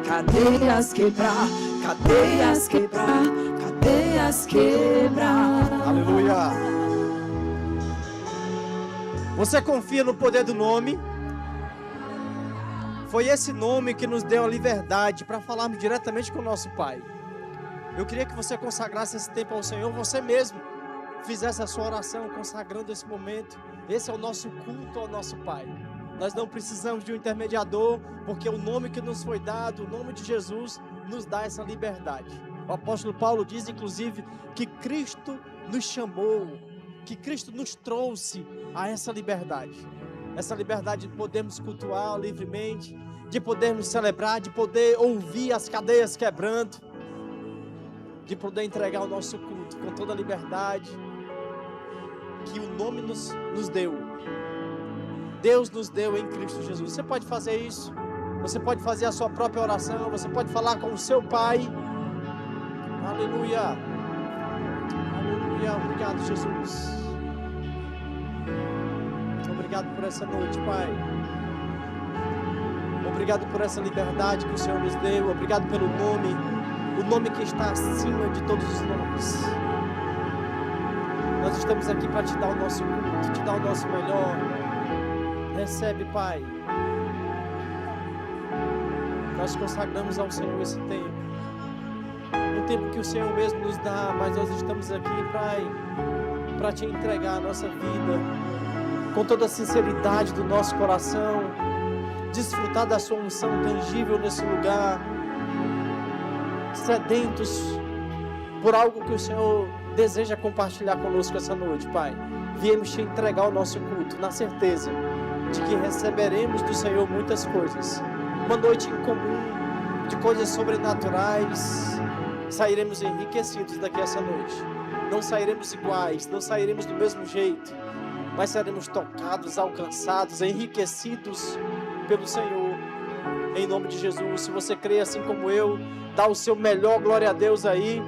cadeias quebrar, cadeias quebrar, cadeias quebrar. Aleluia. Você confia no poder do nome? Foi esse nome que nos deu a liberdade para falarmos diretamente com o nosso Pai. Eu queria que você consagrasse esse tempo ao Senhor, você mesmo fizesse a sua oração consagrando esse momento. Esse é o nosso culto ao nosso Pai. Nós não precisamos de um intermediador, porque o nome que nos foi dado, o nome de Jesus, nos dá essa liberdade. O apóstolo Paulo diz, inclusive, que Cristo nos chamou, que Cristo nos trouxe a essa liberdade. Essa liberdade de podermos cultuar livremente, de podermos celebrar, de poder ouvir as cadeias quebrando, de poder entregar o nosso culto com toda a liberdade que o nome nos deu. Deus nos deu em Cristo Jesus. Você pode fazer isso, você pode fazer a sua própria oração, você pode falar com o seu Pai. Aleluia, aleluia, obrigado Jesus. Obrigado por essa noite, Pai. Obrigado por essa liberdade que o Senhor nos deu. Obrigado pelo nome, o nome que está acima de todos os nomes. Nós estamos aqui para te dar o nosso culto, te dar o nosso melhor. Recebe, Pai. Nós consagramos ao Senhor esse tempo. Um tempo que o Senhor mesmo nos dá, mas nós estamos aqui, Pai, para te entregar a nossa vida com toda a sinceridade do nosso coração, desfrutar da sua unção tangível nesse lugar, sedentos por algo que o Senhor deseja compartilhar conosco essa noite, Pai. Viemos te entregar o nosso culto, na certeza de que receberemos do Senhor muitas coisas, uma noite incomum, de coisas sobrenaturais. Sairemos enriquecidos daqui essa noite, não sairemos iguais, não sairemos do mesmo jeito, mas seremos tocados, alcançados, enriquecidos pelo Senhor, em nome de Jesus. Se você crê assim como eu, dá o seu melhor glória a Deus aí.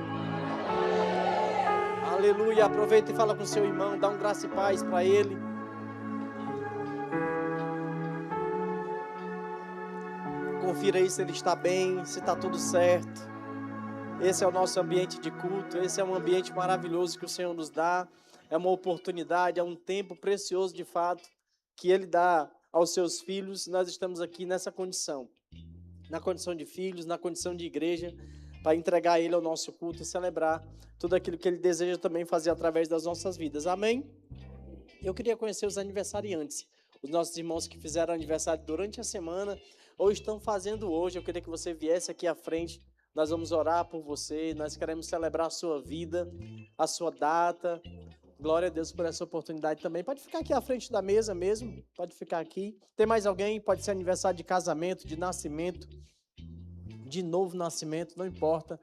Aleluia, aproveita e fala com o seu irmão, dá um graça e paz para ele. Confira aí se ele está bem, se está tudo certo. Esse é o nosso ambiente de culto, esse é um ambiente maravilhoso que o Senhor nos dá. É uma oportunidade, é um tempo precioso de fato que Ele dá aos seus filhos. Nós estamos aqui nessa condição, na condição de filhos, na condição de igreja, para entregar a Ele ao nosso culto e celebrar tudo aquilo que Ele deseja também fazer através das nossas vidas. Amém? Eu queria conhecer os aniversariantes, os nossos irmãos que fizeram aniversário durante a semana ou estão fazendo hoje. Eu queria que você viesse aqui à frente. Nós vamos orar por você, nós queremos celebrar a sua vida, a sua data. Glória a Deus por essa oportunidade também. Pode ficar aqui à frente da mesa mesmo. Pode ficar aqui. Tem mais alguém? Pode ser aniversário de casamento, de nascimento, de novo nascimento, não importa.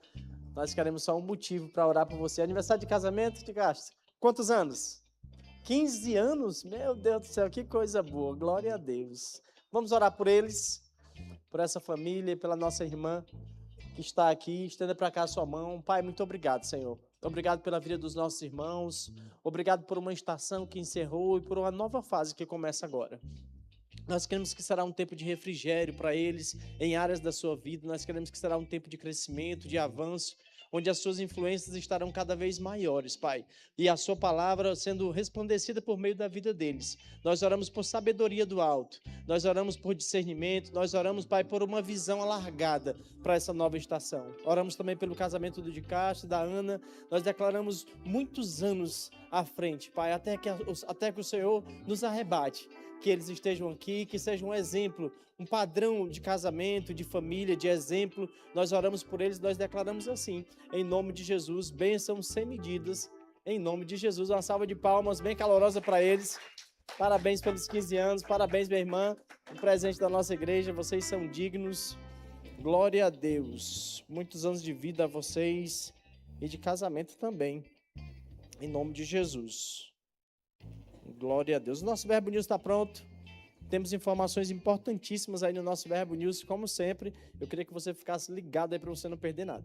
Nós queremos só um motivo para orar por você. Aniversário de casamento, de gasto. Quantos anos? 15 anos? Meu Deus do céu, que coisa boa. Glória a Deus. Vamos orar por eles, por essa família, pela nossa irmã que está aqui. Estenda para cá a sua mão. Pai, muito obrigado, Senhor. Obrigado pela vida dos nossos irmãos. Obrigado por uma estação que encerrou e por uma nova fase que começa agora. Nós queremos que será um tempo de refrigério para eles em áreas da sua vida. Nós queremos que será um tempo de crescimento, de avanço, onde as suas influências estarão cada vez maiores, Pai. E a sua palavra sendo resplandecida por meio da vida deles. Nós oramos por sabedoria do alto. Nós oramos por discernimento. Nós oramos, Pai, por uma visão alargada para essa nova estação. Oramos também pelo casamento do de Castro, da Ana. Nós declaramos muitos anos à frente, Pai, até que o Senhor nos arrebate. Que eles estejam aqui, que seja um exemplo, um padrão de casamento, de família, de exemplo. Nós oramos por eles, nós declaramos assim, em nome de Jesus, bênçãos sem medidas, em nome de Jesus. Uma salva de palmas bem calorosa para eles. Parabéns pelos 15 anos, parabéns, minha irmã, um presente da nossa igreja, vocês são dignos. Glória a Deus. Muitos anos de vida a vocês e de casamento também, em nome de Jesus. Glória a Deus. O nosso Verbo News está pronto. Temos informações importantíssimas aí no nosso Verbo News, como sempre. Eu queria que você ficasse ligado aí para você não perder nada.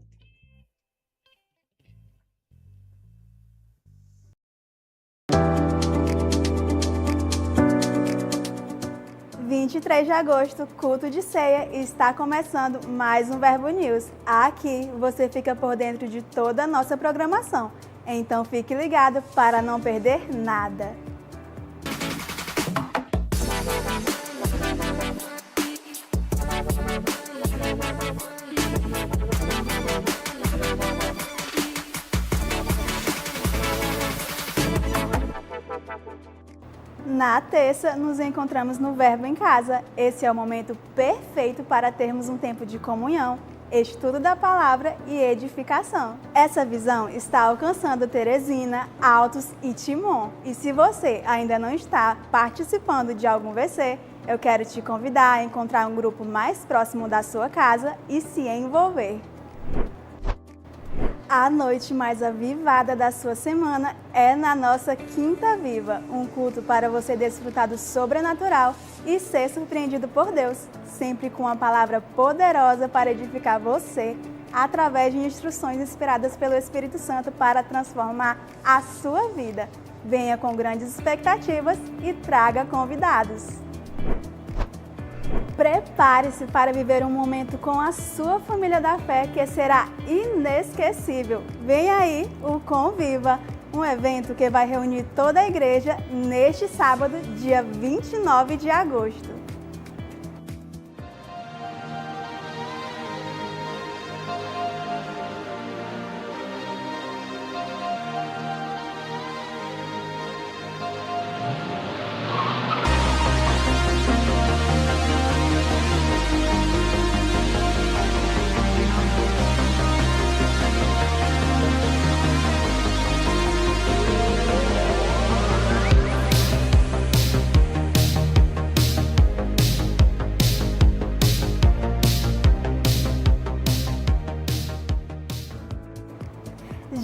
23 de agosto, culto de ceia, e está começando mais um Verbo News. Aqui você fica por dentro de toda a nossa programação. Então fique ligado para não perder nada. Na terça, nos encontramos no Verbo em Casa. Esse é o momento perfeito para termos um tempo de comunhão, estudo da palavra e edificação. Essa visão está alcançando Teresina, Altos e Timon. E se você ainda não está participando de algum VC, eu quero te convidar a encontrar um grupo mais próximo da sua casa e se envolver. A noite mais avivada da sua semana é na nossa Quinta Viva, um culto para você desfrutar do sobrenatural e ser surpreendido por Deus, sempre com uma palavra poderosa para edificar você, através de instruções inspiradas pelo Espírito Santo para transformar a sua vida. Venha com grandes expectativas e traga convidados. Prepare-se para viver um momento com a sua família da fé que será inesquecível. Vem aí o Conviva, um evento que vai reunir toda a igreja neste sábado, dia 29 de agosto.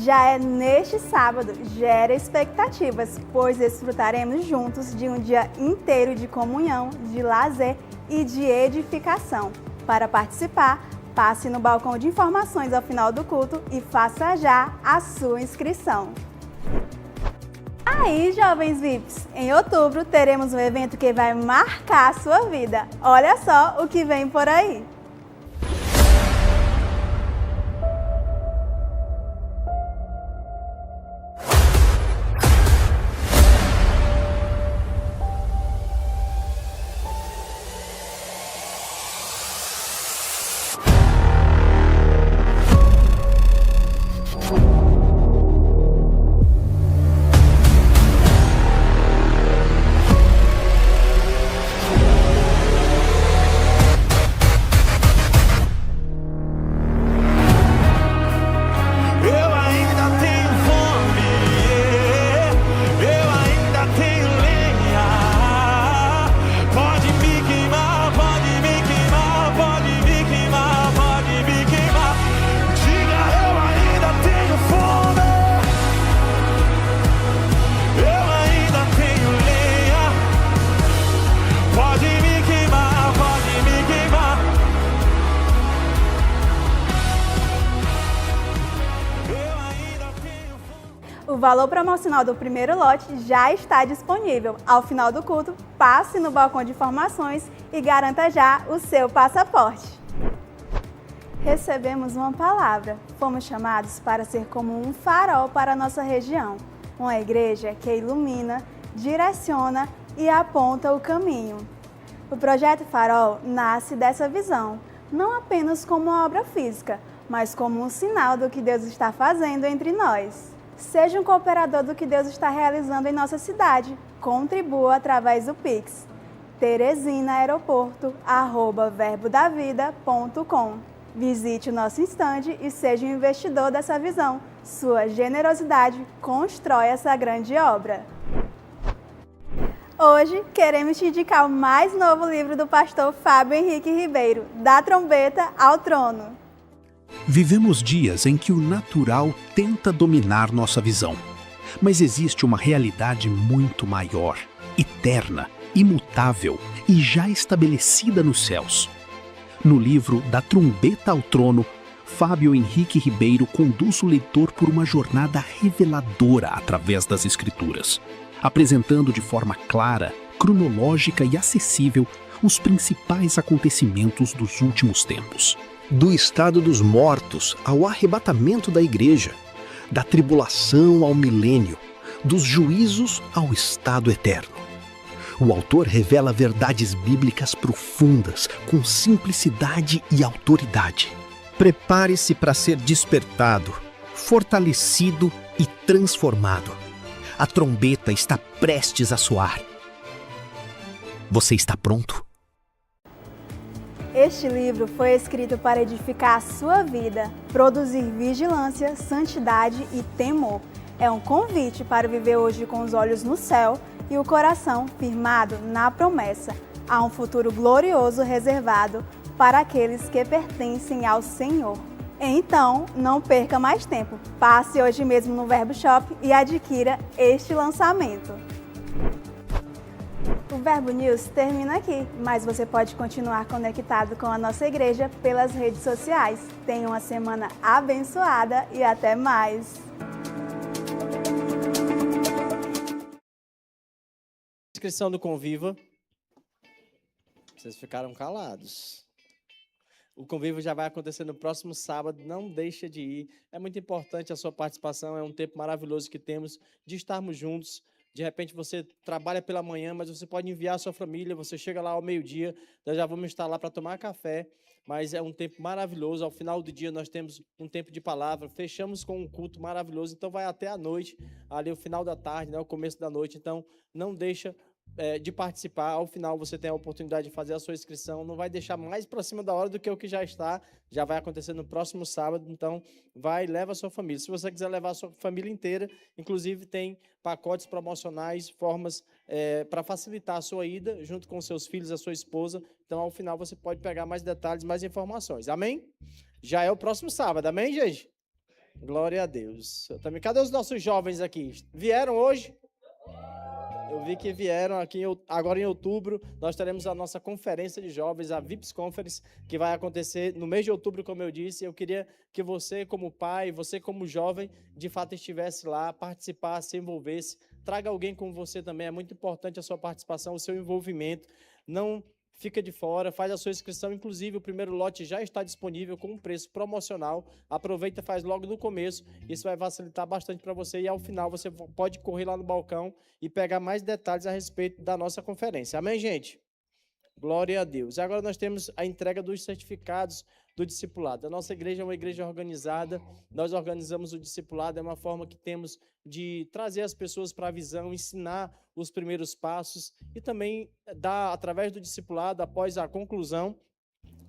Já é neste sábado, gera expectativas, pois desfrutaremos juntos de um dia inteiro de comunhão, de lazer e de edificação. Para participar, passe no balcão de informações ao final do culto e faça já a sua inscrição. Aí, jovens VIPs, em outubro teremos um evento que vai marcar a sua vida. Olha só o que vem por aí. O valor promocional do primeiro lote já está disponível. Ao final do culto, passe no balcão de informações e garanta já o seu passaporte. Recebemos uma palavra. Fomos chamados para ser como um farol para a nossa região. Uma igreja que ilumina, direciona e aponta o caminho. O Projeto Farol nasce dessa visão, não apenas como uma obra física, mas como um sinal do que Deus está fazendo entre nós. Seja um cooperador do que Deus está realizando em nossa cidade. Contribua através do Pix. teresinaeroporto@verbodavida.com. Visite o nosso estande e seja um investidor dessa visão. Sua generosidade constrói essa grande obra. Hoje queremos te indicar o mais novo livro do pastor Fábio Henrique Ribeiro, Da Trombeta ao Trono. Vivemos dias em que o natural tenta dominar nossa visão. Mas existe uma realidade muito maior, eterna, imutável e já estabelecida nos céus. No livro Da Trombeta ao Trono, Fábio Henrique Ribeiro conduz o leitor por uma jornada reveladora através das Escrituras, apresentando de forma clara, cronológica e acessível os principais acontecimentos dos últimos tempos. Do estado dos mortos ao arrebatamento da igreja, da tribulação ao milênio, dos juízos ao estado eterno. O autor revela verdades bíblicas profundas, com simplicidade e autoridade. Prepare-se para ser despertado, fortalecido e transformado. A trombeta está prestes a soar. Você está pronto? Este livro foi escrito para edificar a sua vida, produzir vigilância, santidade e temor. É um convite para viver hoje com os olhos no céu e o coração firmado na promessa. Há um futuro glorioso reservado para aqueles que pertencem ao Senhor. Então, não perca mais tempo. Passe hoje mesmo no Verbo Shop e adquira este lançamento. O Verbo News termina aqui, mas você pode continuar conectado com a nossa igreja pelas redes sociais. Tenha uma semana abençoada e até mais! Inscrição do Conviva. Vocês ficaram calados. O Convívio já vai acontecer no próximo sábado, não deixa de ir. É muito importante a sua participação, é um tempo maravilhoso que temos de estarmos juntos. De repente você trabalha pela manhã, mas você pode enviar a sua família, você chega lá ao meio-dia, nós já vamos estar lá para tomar café, mas é um tempo maravilhoso. Ao final do dia nós temos um tempo de palavra, fechamos com um culto maravilhoso, então vai até a noite, ali o final da tarde, né, o começo da noite, então não deixa de participar. Ao final você tem a oportunidade de fazer a sua inscrição, não vai deixar mais para cima da hora do que o que já está, já vai acontecer no próximo sábado, então vai, leva a sua família. Se você quiser levar a sua família inteira, inclusive tem pacotes promocionais, formas para facilitar a sua ida, junto com seus filhos, a sua esposa, então ao final você pode pegar mais detalhes, mais informações, amém? Já é o próximo sábado, amém, gente? Glória a Deus. Também, cadê os nossos jovens aqui? Vieram hoje? Eu vi que vieram aqui, agora em outubro, nós teremos a nossa conferência de jovens, a VIPS Conference, que vai acontecer no mês de outubro, como eu disse. Eu queria que você, como pai, você como jovem, de fato estivesse lá, participasse, se envolvesse. Traga alguém com você também, é muito importante a sua participação, o seu envolvimento. Não fica de fora, faz a sua inscrição. Inclusive, o primeiro lote já está disponível com um preço promocional. Aproveita, faz logo no começo. Isso vai facilitar bastante para você. E ao final, você pode correr lá no balcão e pegar mais detalhes a respeito da nossa conferência. Amém, gente? Glória a Deus. E agora nós temos a entrega dos certificados do discipulado. A nossa igreja é uma igreja organizada. Nós organizamos o discipulado. É uma forma que temos de trazer as pessoas para a visão, ensinar os primeiros passos e também dar, através do discipulado, após a conclusão,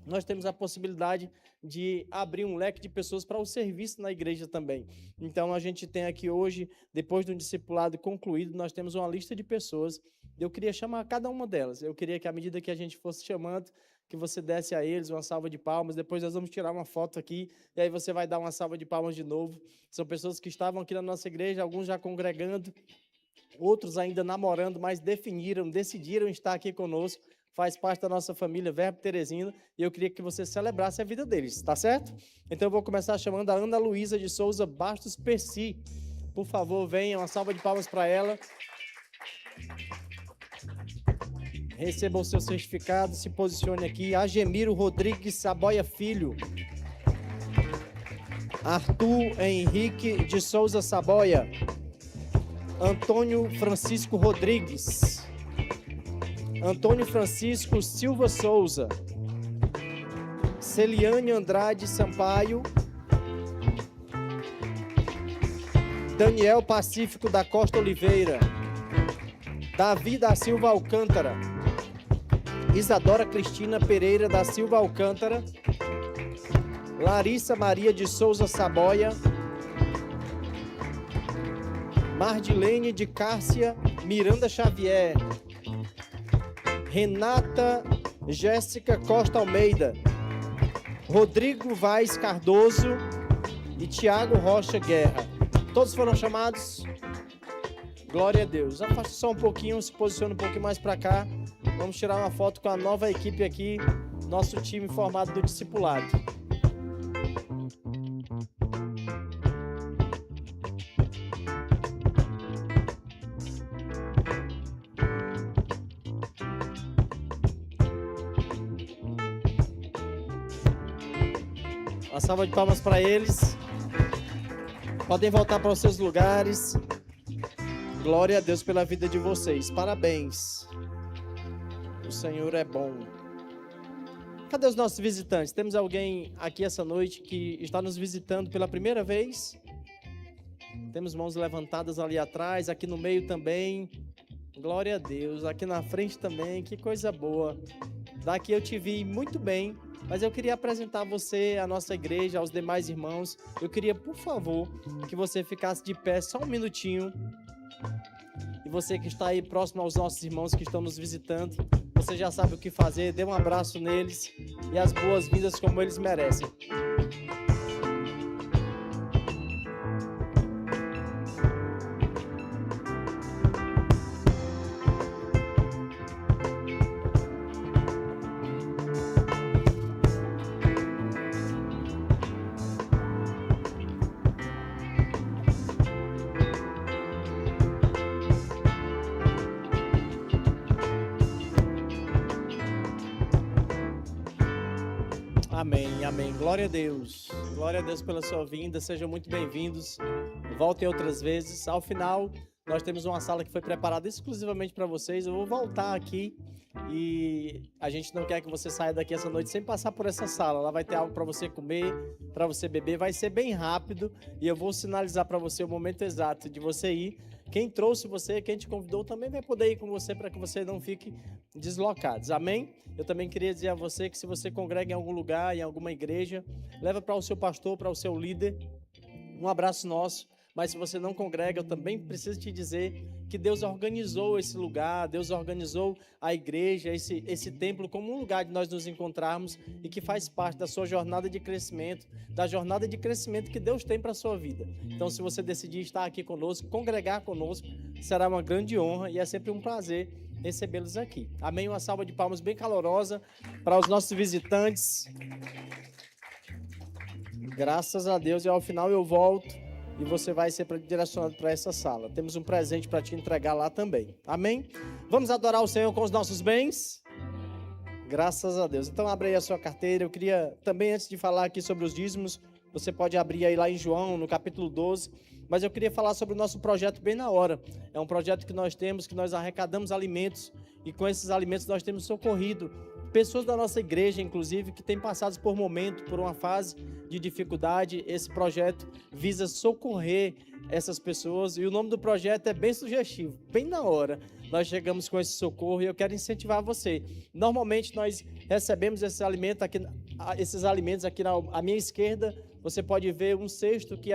nós temos a possibilidade de abrir um leque de pessoas para o serviço na igreja também. Então, a gente tem aqui hoje, depois do discipulado concluído, nós temos uma lista de pessoas. Eu queria chamar cada uma delas. Eu queria que, à medida que a gente fosse chamando, que você desse a eles uma salva de palmas. Depois nós vamos tirar uma foto aqui, e aí você vai dar uma salva de palmas de novo. São pessoas que estavam aqui na nossa igreja, alguns já congregando, outros ainda namorando, mas decidiram estar aqui conosco. Faz parte da nossa família Verbo Teresina, e eu queria que você celebrasse a vida deles, tá certo? Então eu vou começar chamando a Ana Luísa de Souza Bastos Percy. Por favor, venha, uma salva de palmas para ela. Receba o seu certificado, se posicione aqui. Agemiro Rodrigues Saboia Filho. Arthur Henrique de Souza Saboia. Antônio Francisco Rodrigues. Antônio Francisco Silva Souza. Celiane Andrade Sampaio. Daniel Pacífico da Costa Oliveira. Davi da Silva Alcântara. Isadora Cristina Pereira da Silva Alcântara. Larissa Maria de Souza Saboia. Mardilene de Cássia Miranda Xavier. Renata Jéssica Costa Almeida. Rodrigo Vaz Cardoso e Tiago Rocha Guerra. Todos foram chamados? Glória a Deus. Afaste só um pouquinho, se posicione um pouquinho mais para cá. Vamos tirar uma foto com a nova equipe aqui, nosso time formado do discipulado. Uma salva de palmas para eles. Podem voltar para os seus lugares. Glória a Deus pela vida de vocês. Parabéns. O Senhor é bom. Cadê os nossos visitantes? Temos alguém aqui essa noite que está nos visitando pela primeira vez? Temos mãos levantadas ali atrás, aqui no meio também. Glória a Deus. Aqui na frente também. Que coisa boa. Daqui eu te vi muito bem. Mas eu queria apresentar você, a nossa igreja, aos demais irmãos. Eu queria, por favor, que você ficasse de pé só um minutinho. E você que está aí próximo aos nossos irmãos que estão nos visitando, você já sabe o que fazer. Dê um abraço neles e as boas-vindas como eles merecem. Amém, amém. Glória a Deus. Glória a Deus pela sua vinda. Sejam muito bem-vindos. Voltem outras vezes. Ao final, nós temos uma sala que foi preparada exclusivamente para vocês. Eu vou voltar aqui e a gente não quer que você saia daqui essa noite sem passar por essa sala. Lá vai ter algo para você comer, para você beber. Vai ser bem rápido e eu vou sinalizar para você o momento exato de você ir. Quem trouxe você, quem te convidou, também vai poder ir com você para que você não fique deslocado. Amém? Eu também queria dizer a você que se você congrega em algum lugar, em alguma igreja, leva para o seu pastor, para o seu líder, um abraço nosso. Mas se você não congrega, eu também preciso te dizer que Deus organizou esse lugar, Deus organizou a igreja, esse templo como um lugar de nós nos encontrarmos e que faz parte da sua jornada de crescimento, da jornada de crescimento que Deus tem para a sua vida. Então, se você decidir estar aqui conosco, congregar conosco, será uma grande honra e é sempre um prazer recebê-los aqui. Amém? Uma salva de palmas bem calorosa para os nossos visitantes. Graças a Deus, e ao final eu volto. E você vai ser direcionado para essa sala. Temos um presente para te entregar lá também. Amém? Vamos adorar o Senhor com os nossos bens? Graças a Deus. Então abre aí a sua carteira. Eu queria também, antes de falar aqui sobre os dízimos, você pode abrir aí lá em João, no capítulo 12. Mas eu queria falar sobre o nosso projeto Bem na Hora. É um projeto que nós temos, que nós arrecadamos alimentos. E com esses alimentos nós temos socorrido pessoas da nossa igreja, inclusive, que têm passado por momento, por uma fase de dificuldade. Esse projeto visa socorrer essas pessoas e o nome do projeto é bem sugestivo, Bem na Hora. Nós chegamos com esse socorro e eu quero incentivar você. Normalmente nós recebemos esses alimentos aqui à minha esquerda. Você pode ver um cesto que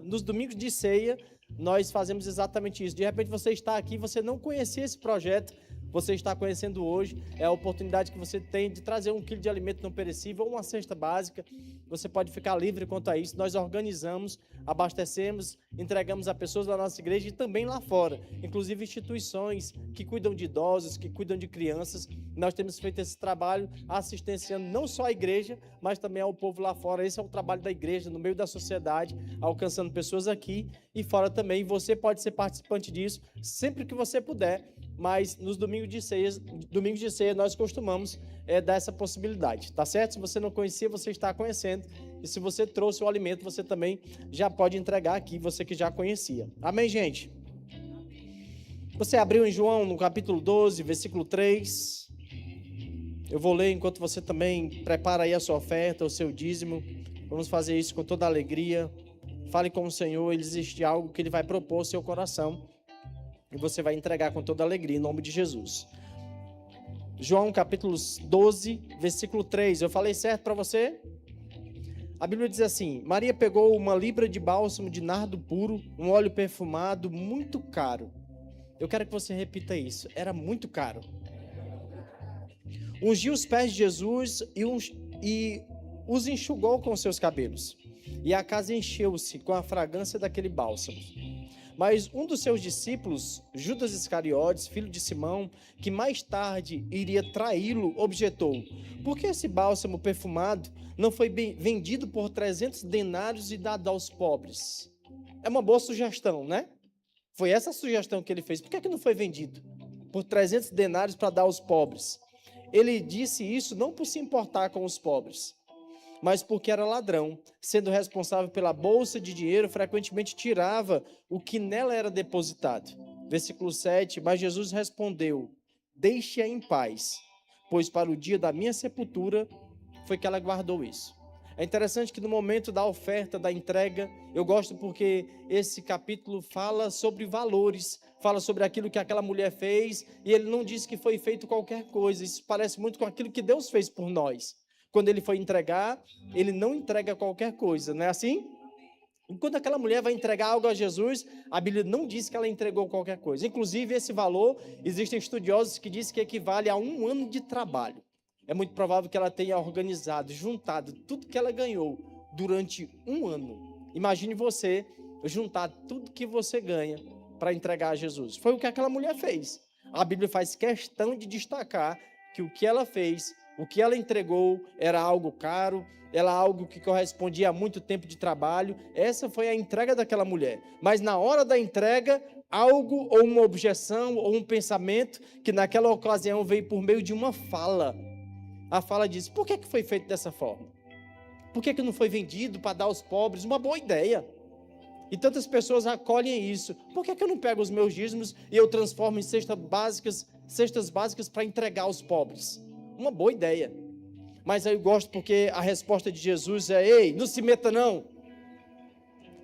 nos domingos de ceia nós fazemos exatamente isso. De repente você está aqui, você não conhecia esse projeto, você está conhecendo hoje, é a oportunidade que você tem de trazer 1 quilo de alimento não perecível ou uma cesta básica. Você pode ficar livre quanto a isso. Nós organizamos, abastecemos, entregamos a pessoas da nossa igreja e também lá fora, inclusive instituições que cuidam de idosos, que cuidam de crianças. Nós temos feito esse trabalho assistenciando não só a igreja, mas também ao povo lá fora. Esse é o trabalho da igreja no meio da sociedade, alcançando pessoas aqui e fora também. Você pode ser participante disso sempre que você puder. Mas nos domingos de ceia nós costumamos dar essa possibilidade, tá certo? Se você não conhecia, você está conhecendo. E se você trouxe o alimento, você também já pode entregar aqui, você que já conhecia. Amém, gente? Você abriu em João, no capítulo 12, versículo 3. Eu vou ler enquanto você também prepara aí a sua oferta, o seu dízimo. Vamos fazer isso com toda alegria. Fale com o Senhor, existe algo que Ele vai propor ao seu coração. E você vai entregar com toda alegria, em nome de Jesus. João capítulo 12, versículo 3. Eu falei certo para você? A Bíblia diz assim: Maria pegou 1 libra de bálsamo de nardo puro, um óleo perfumado muito caro. Eu quero que você repita isso. Era muito caro. Ungiu os pés de Jesus e os enxugou com seus cabelos. E a casa encheu-se com a fragrância daquele bálsamo. Mas um dos seus discípulos, Judas Iscariotes, filho de Simão, que mais tarde iria traí-lo, objetou: por que esse bálsamo perfumado não foi vendido por 300 denários e dado aos pobres? É uma boa sugestão, né? Foi essa a sugestão que ele fez. Por que não foi vendido por 300 denários para dar aos pobres? Ele disse isso não por se importar com os pobres, mas porque era ladrão. Sendo responsável pela bolsa de dinheiro, frequentemente tirava o que nela era depositado. Versículo 7, mas Jesus respondeu: deixe-a em paz, pois para o dia da minha sepultura foi que ela guardou isso. É interessante que no momento da oferta, da entrega, eu gosto porque esse capítulo fala sobre valores, fala sobre aquilo que aquela mulher fez, e ele não diz que foi feito qualquer coisa. Isso parece muito com aquilo que Deus fez por nós. Quando ele foi entregar, ele não entrega qualquer coisa, não é assim? E quando aquela mulher vai entregar algo a Jesus, a Bíblia não diz que ela entregou qualquer coisa. Inclusive, esse valor, existem estudiosos que dizem que equivale a 1 ano de trabalho. É muito provável que ela tenha organizado, juntado tudo que ela ganhou durante 1 ano. Imagine você juntar tudo que você ganha para entregar a Jesus. Foi o que aquela mulher fez. A Bíblia faz questão de destacar que o que ela fez, o que ela entregou, era algo caro, era algo que correspondia a muito tempo de trabalho. Essa foi a entrega daquela mulher. Mas na hora da entrega, algo ou uma objeção ou um pensamento que naquela ocasião veio por meio de uma fala. A fala diz: por que foi feito dessa forma? Por que não foi vendido para dar aos pobres? Uma boa ideia. E tantas pessoas acolhem isso. Por que eu não pego os meus dízimos e eu transformo em cestas básicas para entregar aos pobres? Uma boa ideia. Mas eu gosto porque a resposta de Jesus é: ei, não se meta não.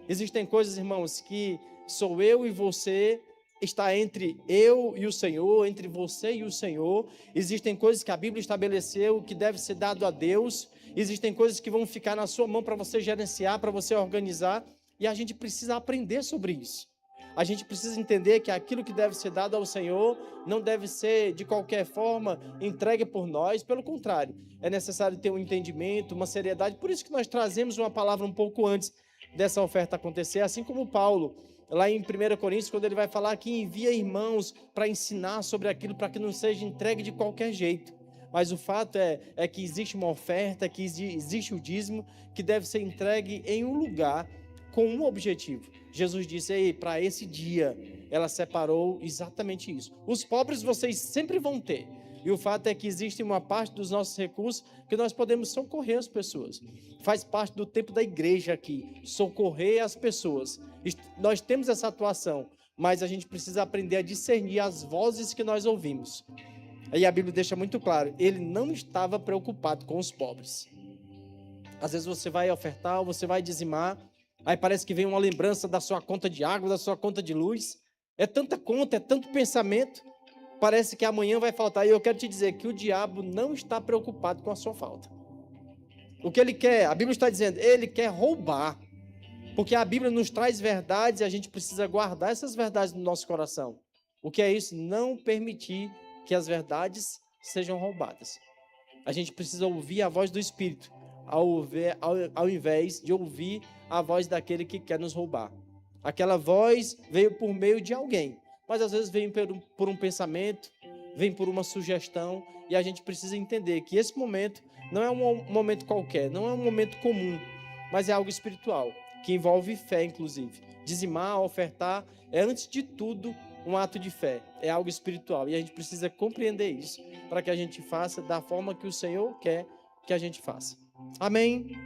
Existem coisas, irmãos, que sou eu e você, está entre eu e o Senhor, entre você e o Senhor. Existem coisas que a Bíblia estabeleceu que deve ser dado a Deus. Existem coisas que vão ficar na sua mão para você gerenciar, para você organizar. E a gente precisa aprender sobre isso. A gente precisa entender que aquilo que deve ser dado ao Senhor não deve ser, de qualquer forma, entregue por nós. Pelo contrário, é necessário ter um entendimento, uma seriedade. Por isso que nós trazemos uma palavra um pouco antes dessa oferta acontecer, assim como Paulo, lá em 1 Coríntios, quando ele vai falar que envia irmãos para ensinar sobre aquilo, para que não seja entregue de qualquer jeito. Mas o fato é que existe uma oferta, que existe o dízimo, que deve ser entregue em um lugar com um objetivo. Jesus disse: para esse dia, ela separou exatamente isso. Os pobres vocês sempre vão ter. E o fato é que existe uma parte dos nossos recursos que nós podemos socorrer as pessoas. Faz parte do tempo da igreja aqui, socorrer as pessoas. Nós temos essa atuação, mas a gente precisa aprender a discernir as vozes que nós ouvimos. Aí a Bíblia deixa muito claro: ele não estava preocupado com os pobres. Às vezes você vai ofertar, você vai dizimar, aí parece que vem uma lembrança da sua conta de água, da sua conta de luz. É tanta conta, é tanto pensamento. Parece que amanhã vai faltar. E eu quero te dizer que o diabo não está preocupado com a sua falta. O que ele quer, a Bíblia está dizendo, ele quer roubar. Porque a Bíblia nos traz verdades e a gente precisa guardar essas verdades no nosso coração. O que é isso? Não permitir que as verdades sejam roubadas. A gente precisa ouvir a voz do Espírito, ao invés de ouvir a voz daquele que quer nos roubar. Aquela voz veio por meio de alguém, mas às vezes vem por um pensamento, vem por uma sugestão, e a gente precisa entender que esse momento não é um momento qualquer, não é um momento comum, mas é algo espiritual, que envolve fé, inclusive. Dizimar, ofertar, é antes de tudo um ato de fé, é algo espiritual, e a gente precisa compreender isso, para que a gente faça da forma que o Senhor quer que a gente faça. Amém?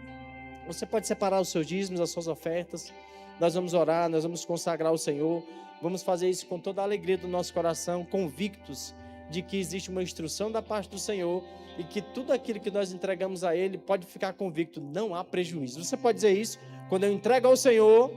Você pode separar os seus dízimos, as suas ofertas. Nós vamos orar, nós vamos consagrar ao Senhor. Vamos fazer isso com toda a alegria do nosso coração, convictos de que existe uma instrução da parte do Senhor e que tudo aquilo que nós entregamos a Ele, pode ficar convicto, não há prejuízo. Você pode dizer isso? Quando eu entrego ao Senhor,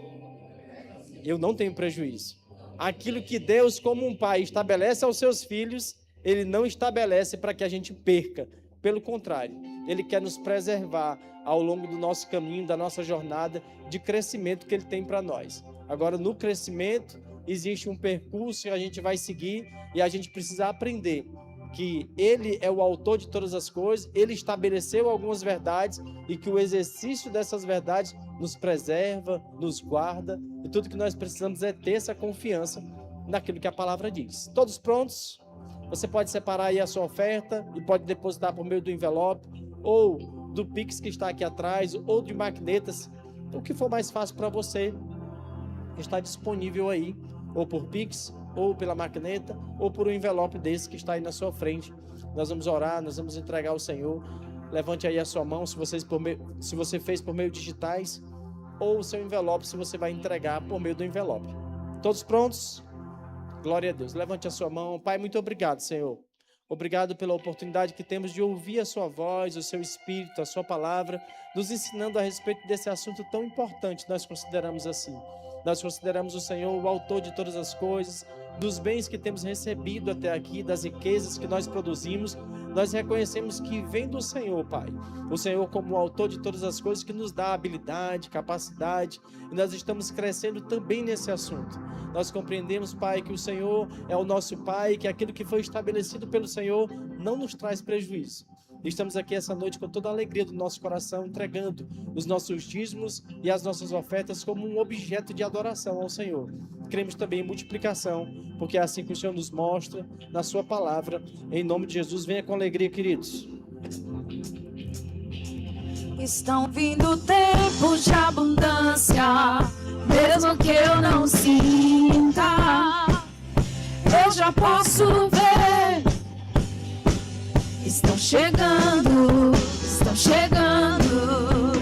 eu não tenho prejuízo. Aquilo que Deus, como um pai, estabelece aos seus filhos, Ele não estabelece para que a gente perca. Pelo contrário, Ele quer nos preservar ao longo do nosso caminho, da nossa jornada de crescimento que Ele tem para nós. Agora, no crescimento, existe um percurso que a gente vai seguir e a gente precisa aprender que Ele é o autor de todas as coisas, Ele estabeleceu algumas verdades e que o exercício dessas verdades nos preserva, nos guarda, e tudo que nós precisamos é ter essa confiança naquilo que a palavra diz. Todos prontos? Você pode separar aí a sua oferta e pode depositar por meio do envelope, ou do Pix que está aqui atrás, ou de maquinetas, o que for mais fácil para você. Está disponível aí, ou por Pix, ou pela maquineta, ou por um envelope desse que está aí na sua frente. Nós vamos orar, nós vamos entregar ao Senhor. levante aí a sua mão, se você fez por meio digitais, ou o seu envelope, se você vai entregar por meio do envelope. Todos prontos? Glória a Deus. Levante a sua mão. Pai, muito obrigado, Senhor. Obrigado pela oportunidade que temos de ouvir a sua voz, o seu espírito, a sua palavra, nos ensinando a respeito desse assunto tão importante. Nós consideramos assim. Nós consideramos o Senhor o autor de todas as coisas, dos bens que temos recebido até aqui, das riquezas que nós produzimos. Nós reconhecemos que vem do Senhor, Pai. O Senhor como o autor de todas as coisas, que nos dá habilidade, capacidade, e nós estamos crescendo também nesse assunto. Nós compreendemos, Pai, que o Senhor é o nosso Pai, que aquilo que foi estabelecido pelo Senhor não nos traz prejuízo. Estamos aqui essa noite com toda a alegria do nosso coração, entregando os nossos dízimos e as nossas ofertas como um objeto de adoração ao Senhor. Cremos também em multiplicação, porque é assim que o Senhor nos mostra na sua palavra. Em nome de Jesus, venha com alegria, queridos. Estão vindo tempos de abundância, mesmo que eu não sinta, eu já posso ver. Estão chegando, estão chegando.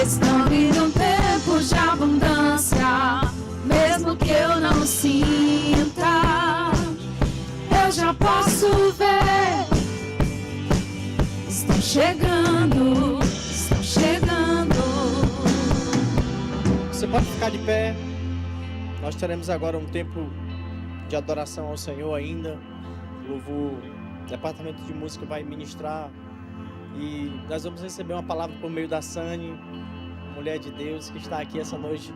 Estão vindo tempos de abundância, mesmo que eu não sinta, eu já posso ver. Estão chegando, estão chegando. Você pode ficar de pé. Nós teremos agora um tempo de adoração ao Senhor ainda. O departamento de música vai ministrar e nós vamos receber uma palavra por meio da Sani, mulher de Deus que está aqui essa noite,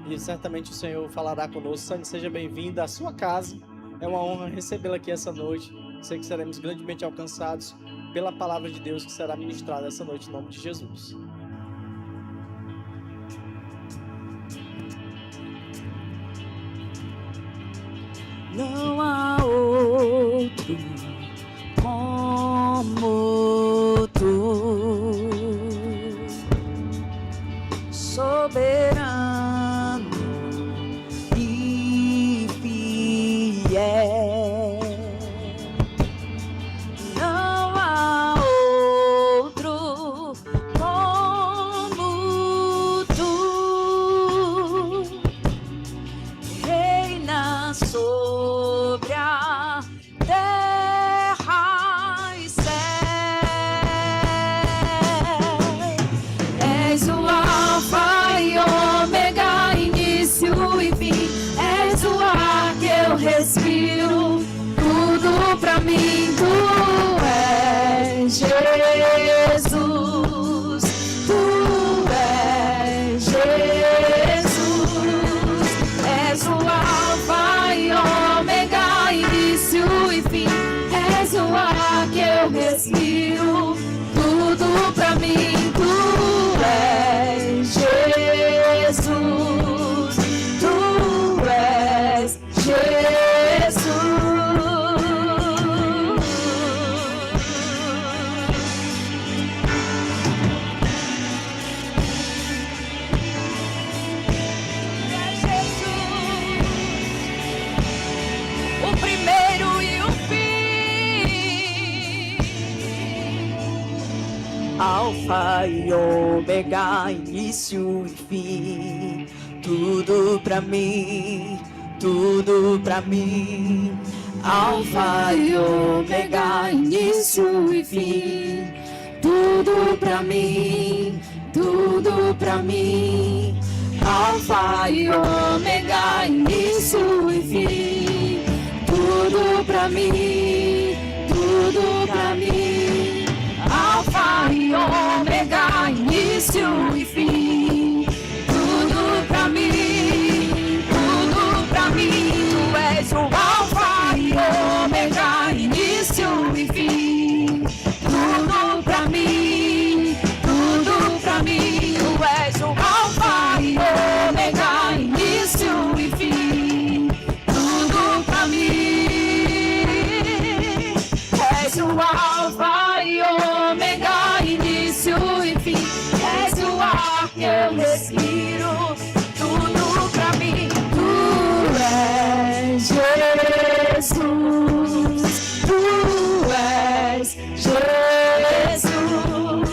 e certamente o Senhor falará conosco. Sani, seja bem-vinda à sua casa. É uma honra recebê-la aqui essa noite. Sei que seremos grandemente alcançados pela palavra de Deus que será ministrada essa noite em nome de Jesus. Não há outro como tu, soberano e fiel. Não há outro como tu, reina sobre a terra e céu. És o alfa e ômega, início e fim. És o ar que eu respiro, tudo pra mim. Tu és Jesus, tu és Jesus. És o alfa e ômega, início e fim. És o ar que eu respiro, tudo pra mim. Tu és Jesus, tu és Jesus. O primeiro e o fim, alfa e ômega, início e fim. Tudo pra mim, tudo pra mim. Alfa e ômega, início e fim. Tudo pra mim, tudo pra mim. Alfa e ômega, início e fim. Tudo pra mim, tudo pra mim. Alfa e ômega, início e fim. Tudo pra mim, tudo pra mim. Tu és o alfa e ômega, início e fim. Tudo pra mim, tudo pra mim. Tu és o alfa e ômega, início e fim. Tudo pra mim. És o alfa e ômega, início e fim. És o ar que eu respiro, tudo pra mim. Tu és Jesus, tu és Jesus.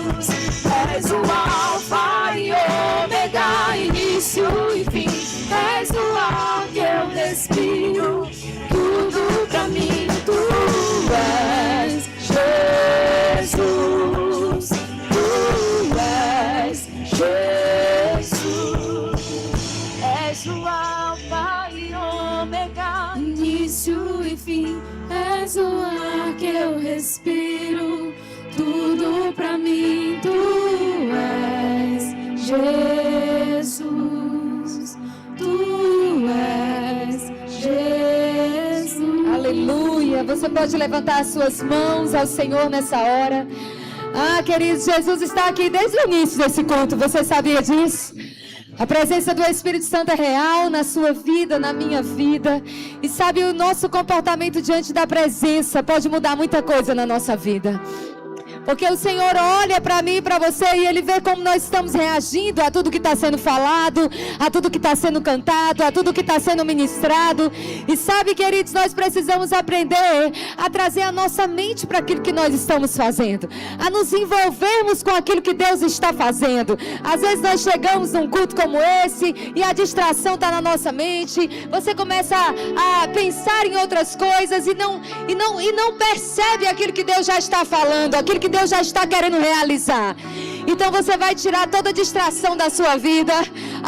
você pode levantar as suas mãos ao Senhor nessa hora. Ah, queridos, Jesus está aqui desde o início desse culto. Você sabia disso? A presença do Espírito Santo é real na sua vida, na minha vida. E sabe, o nosso comportamento diante da presença pode mudar muita coisa na nossa vida. Porque o Senhor olha para mim e para você e Ele vê como nós estamos reagindo a tudo que está sendo falado, a tudo que está sendo cantado, a tudo que está sendo ministrado. E sabe, queridos, nós precisamos aprender a trazer a nossa mente para aquilo que nós estamos fazendo, a nos envolvermos com aquilo que Deus está fazendo. Às vezes nós chegamos num culto como esse e a distração está na nossa mente. Você começa a pensar em outras coisas e não percebe aquilo que Deus já está falando, aquilo que Deus já está querendo realizar. Então você vai tirar toda a distração da sua vida.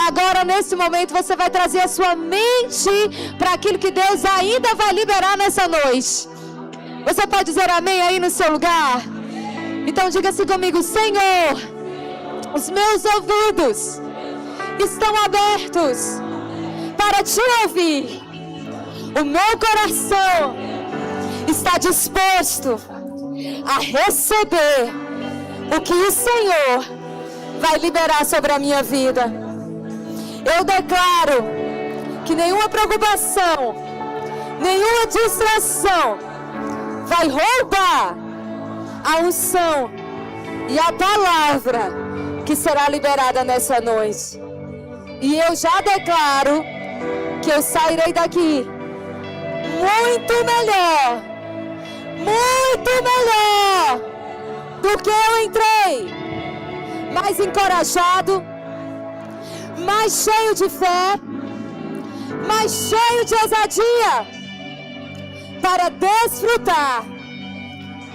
Agora, nesse momento, você vai trazer a sua mente para aquilo que Deus ainda vai liberar nessa noite. Você pode dizer amém aí no seu lugar? Então diga assim comigo: Senhor, os meus ouvidos estão abertos para te ouvir. O meu coração está disposto a receber o que o Senhor vai liberar sobre a minha vida. Eu declaro que nenhuma preocupação, nenhuma distração vai roubar a unção e a palavra que será liberada nessa noite. E eu já declaro que eu sairei daqui muito melhor do que eu entrei, mais encorajado, mais cheio de fé, mais cheio de ousadia, para desfrutar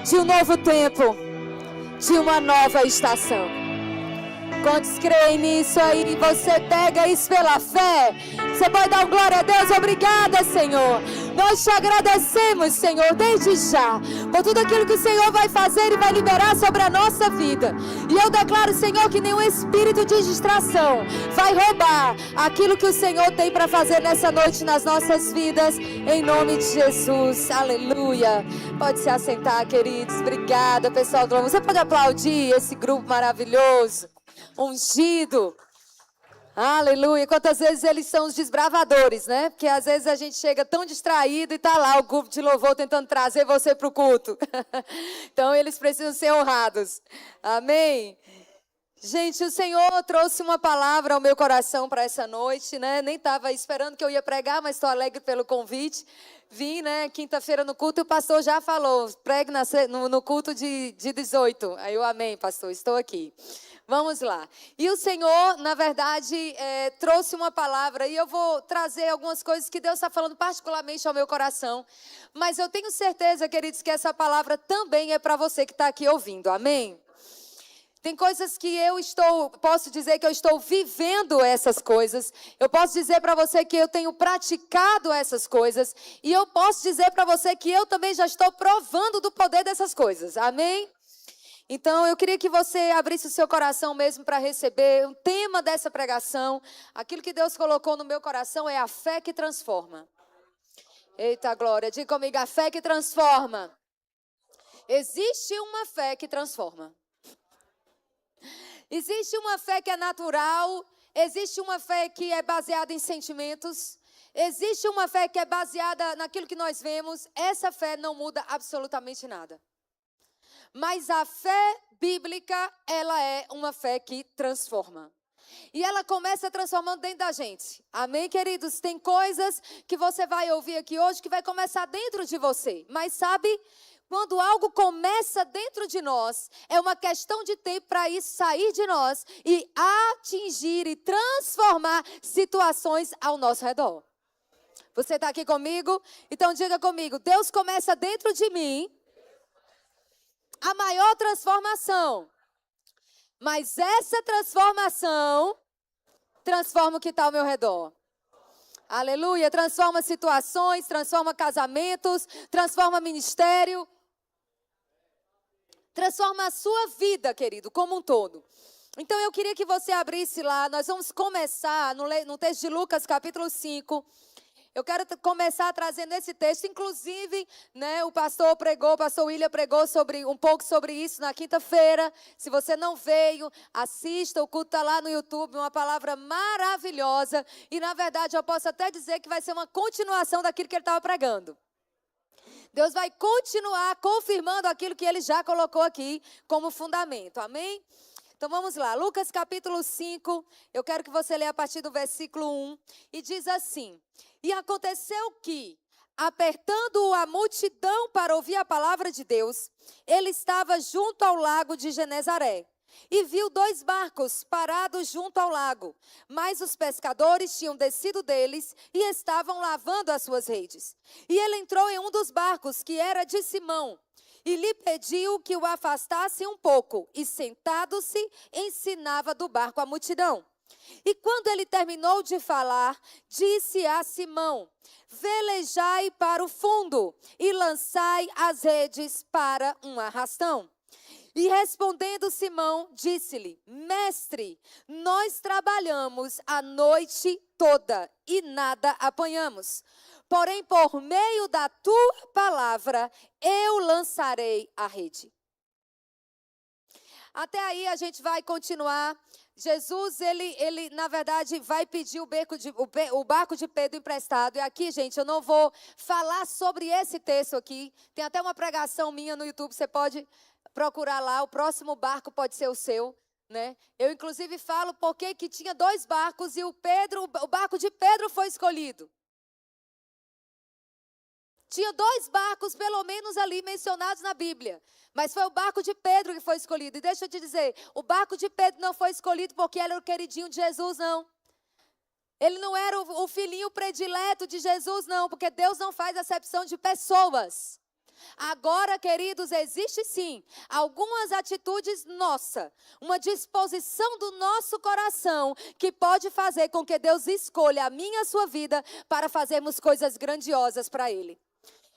de um novo tempo, de uma nova estação. Quantos creem nisso aí? Você pega isso pela fé. Você pode dar glória a Deus. Obrigada, Senhor. Nós te agradecemos, Senhor, desde já, por tudo aquilo que o Senhor vai fazer e vai liberar sobre a nossa vida. E eu declaro, Senhor, que nenhum espírito de distração vai roubar aquilo que o Senhor tem para fazer nessa noite nas nossas vidas, em nome de Jesus. Aleluia. Pode se assentar, queridos. Obrigada, pessoal do louvor. Você pode aplaudir esse grupo maravilhoso, ungido. Aleluia. Quantas vezes eles são os desbravadores, né? Porque às vezes a gente chega tão distraído e tá lá o grupo de louvor tentando trazer você para o culto. Então eles precisam ser honrados. Amém? Gente, o Senhor trouxe uma palavra ao meu coração para essa noite, né? Nem estava esperando que eu ia pregar, mas estou alegre pelo convite. Vim, né, quinta-feira no culto e o pastor já falou, pregue no culto de 18. Aí eu, amém, pastor, estou aqui. Vamos lá. E o Senhor, na verdade, trouxe uma palavra e eu vou trazer algumas coisas que Deus está falando particularmente ao meu coração. Mas eu tenho certeza, queridos, que essa palavra também é para você que está aqui ouvindo. Amém? Tem coisas que posso dizer que eu estou vivendo essas coisas. Eu posso dizer para você que eu tenho praticado essas coisas. E eu posso dizer para você que eu também já estou provando do poder dessas coisas. Amém? Então, eu queria que você abrisse o seu coração mesmo para receber o tema dessa pregação. Aquilo que Deus colocou no meu coração é a fé que transforma. Eita glória, diga comigo, a fé que transforma. Existe uma fé que transforma. Existe uma fé que é natural, existe uma fé que é baseada em sentimentos, existe uma fé que é baseada naquilo que nós vemos. Essa fé não muda absolutamente nada. Mas a fé bíblica, ela é uma fé que transforma. E ela começa transformando dentro da gente. Amém, queridos? Tem coisas que você vai ouvir aqui hoje que vai começar dentro de você. Mas sabe, quando algo começa dentro de nós, é uma questão de tempo para isso sair de nós e atingir e transformar situações ao nosso redor. Você está aqui comigo? Então diga comigo, Deus começa dentro de mim a maior transformação. Mas essa transformação transforma o que está ao meu redor. Aleluia, transforma situações, transforma casamentos, transforma ministério. Transforma a sua vida, querido, como um todo. Então eu queria que você abrisse lá, nós vamos começar no texto de Lucas capítulo 5. eu quero começar trazendo esse texto. Inclusive, né, o pastor William pregou um pouco sobre isso na quinta-feira. Se você não veio, assista, o culto está lá no YouTube, uma palavra maravilhosa. E, na verdade, eu posso até dizer que vai ser uma continuação daquilo que ele estava pregando. Deus vai continuar confirmando aquilo que ele já colocou aqui como fundamento. Amém? Então vamos lá, Lucas capítulo 5, eu quero que você leia a partir do versículo 1, e diz assim: E aconteceu que, apertando a multidão para ouvir a palavra de Deus, ele estava junto ao lago de Genezaré, e viu 2 barcos parados junto ao lago, mas os pescadores tinham descido deles e estavam lavando as suas redes. E ele entrou em um dos barcos, que era de Simão, e lhe pediu que o afastasse um pouco, e sentado-se, ensinava do barco a multidão. E quando ele terminou de falar, disse a Simão: Velejai para o fundo, e lançai as redes para um arrastão. E respondendo Simão, disse-lhe: Mestre, nós trabalhamos a noite toda, e nada apanhamos. Porém, por meio da tua palavra, eu lançarei a rede. Até aí a gente vai continuar. Jesus, ele na verdade, vai pedir o barco de Pedro emprestado. E aqui, gente, eu não vou falar sobre esse texto aqui. Tem até uma pregação minha no YouTube, você pode procurar lá. O próximo barco pode ser o seu, né? Eu, inclusive, falo porque que tinha 2 barcos e o barco de Pedro foi escolhido. Tinha 2 barcos, pelo menos, ali mencionados na Bíblia. Mas foi o barco de Pedro que foi escolhido. E deixa eu te dizer, o barco de Pedro não foi escolhido porque ele era o queridinho de Jesus, não. Ele não era o filhinho predileto de Jesus, não. Porque Deus não faz acepção de pessoas. Agora, queridos, existe sim algumas atitudes nossas, uma disposição do nosso coração que pode fazer com que Deus escolha a minha e a sua vida para fazermos coisas grandiosas para Ele.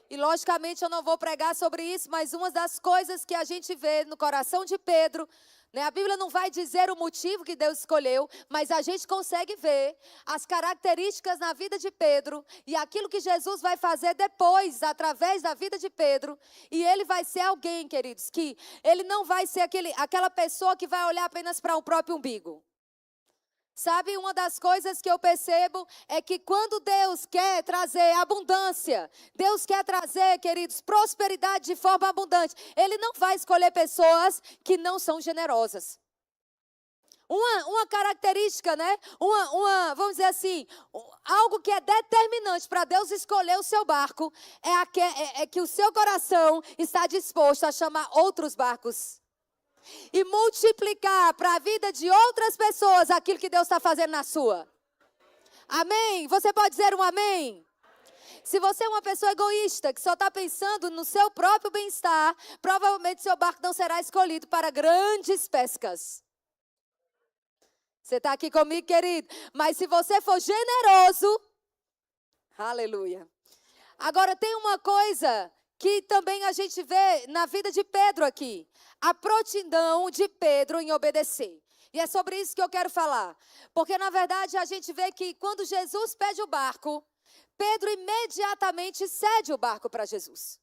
E logicamente eu não vou pregar sobre isso, mas uma das coisas que a gente vê no coração de Pedro, né, a Bíblia não vai dizer o motivo que Deus escolheu, mas a gente consegue ver as características na vida de Pedro e aquilo que Jesus vai fazer depois, através da vida de Pedro. E ele vai ser alguém, queridos, que ele não vai ser aquela pessoa que vai olhar apenas para o próprio umbigo. Sabe, uma das coisas que eu percebo é que quando Deus quer trazer abundância, Deus quer trazer, queridos, prosperidade de forma abundante, Ele não vai escolher pessoas que não são generosas. Uma característica, né? Vamos dizer assim, algo que é determinante para Deus escolher o seu barco é que o seu coração está disposto a chamar outros barcos. E multiplicar para a vida de outras pessoas aquilo que Deus está fazendo na sua. Amém? Você pode dizer um amém? Se você é uma pessoa egoísta, que só está pensando no seu próprio bem-estar, provavelmente seu barco não será escolhido para grandes pescas. Você está aqui comigo, querido? Mas se você for generoso, aleluia. Agora tem uma coisa que também a gente vê na vida de Pedro aqui. A prontidão de Pedro em obedecer. E é sobre isso que eu quero falar. Porque, na verdade, a gente vê que quando Jesus pede o barco, Pedro imediatamente cede o barco para Jesus.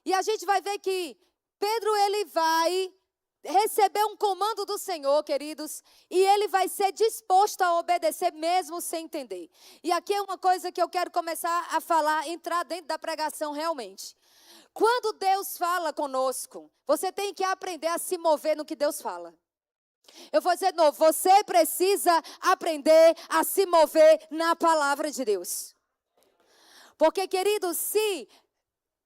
E a gente vai ver que Pedro, ele vai receber um comando do Senhor, queridos, e ele vai ser disposto a obedecer mesmo sem entender. E aqui é uma coisa que eu quero começar a falar, entrar dentro da pregação realmente. Quando Deus fala conosco, você tem que aprender a se mover no que Deus fala. Eu vou dizer de novo, você precisa aprender a se mover na palavra de Deus. Porque, querido, se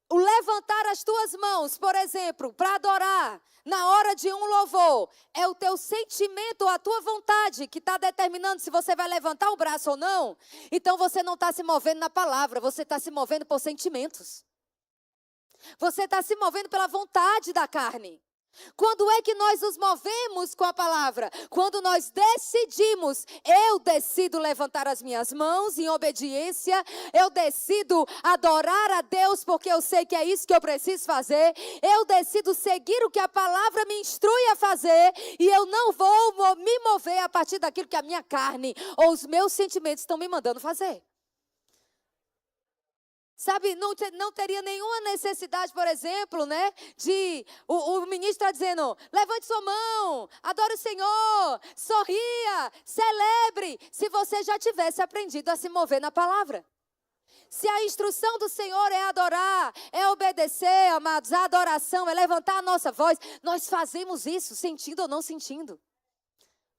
o levantar as tuas mãos, por exemplo, para adorar, na hora de um louvor, é o teu sentimento, a tua vontade que está determinando se você vai levantar o braço ou não, então você não está se movendo na palavra, você está se movendo por sentimentos. Você está se movendo pela vontade da carne. Quando é que nós nos movemos com a palavra? Quando nós decidimos, eu decido levantar as minhas mãos em obediência, eu decido adorar a Deus porque eu sei que é isso que eu preciso fazer, eu decido seguir o que a palavra me instrui a fazer e eu não vou me mover a partir daquilo que a minha carne ou os meus sentimentos estão me mandando fazer. Sabe, não teria nenhuma necessidade, por exemplo, né, de o ministro está dizendo, levante sua mão, adore o Senhor, sorria, celebre, se você já tivesse aprendido a se mover na palavra. Se a instrução do Senhor é adorar, é obedecer, amados, a adoração é levantar a nossa voz, nós fazemos isso, sentindo ou não sentindo.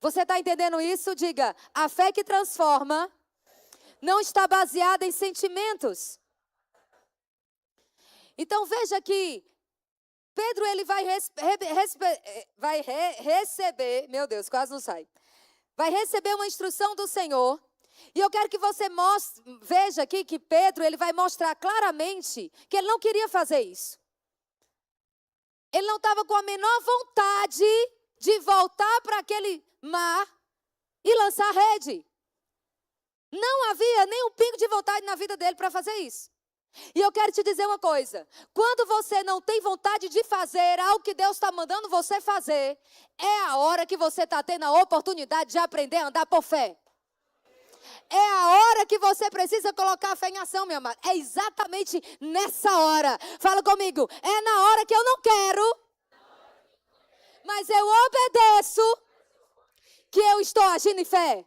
Você está entendendo isso? Diga, a fé que transforma não está baseada em sentimentos. Então veja que Pedro ele vai receber, meu Deus, quase não sai. Vai receber uma instrução do Senhor. E eu quero que você veja aqui que Pedro ele vai mostrar claramente que ele não queria fazer isso. Ele não estava com a menor vontade de voltar para aquele mar e lançar a rede. Não havia nem um pingo de vontade na vida dele para fazer isso. E eu quero te dizer uma coisa, quando você não tem vontade de fazer algo que Deus está mandando você fazer, é a hora que você está tendo a oportunidade de aprender a andar por fé. É a hora que você precisa colocar a fé em ação, meu amado. É exatamente nessa hora. Fala comigo, é na hora que eu não quero, mas eu obedeço, que eu estou agindo em fé.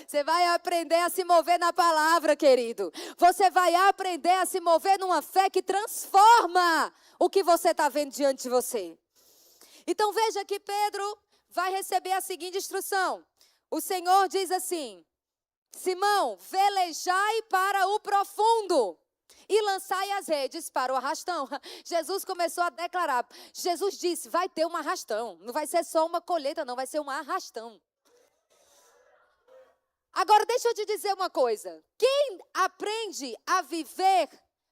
Você vai aprender a se mover na palavra, querido. Você vai aprender a se mover numa fé que transforma o que você está vendo diante de você. Então veja que Pedro vai receber a seguinte instrução. O Senhor diz assim, Simão, velejai para o profundo e lançai as redes para o arrastão. Jesus começou a declarar. Jesus disse, vai ter um arrastão. Não vai ser só uma colheita, não. Vai ser um arrastão. Agora, deixa eu te dizer uma coisa. Quem aprende a viver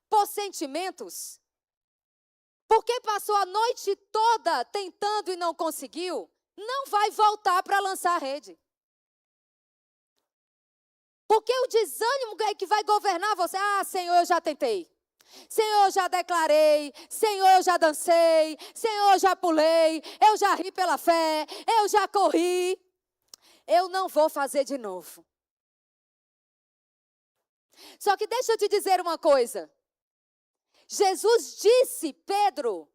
por sentimentos, porque passou a noite toda tentando e não conseguiu, não vai voltar para lançar a rede. Porque o desânimo é que vai governar você. Ah, Senhor, eu já tentei. Senhor, eu já declarei. Senhor, eu já dancei. Senhor, eu já pulei. Eu já ri pela fé. Eu já corri. Eu não vou fazer de novo. Só que deixa eu te dizer uma coisa. Jesus disse, Pedro,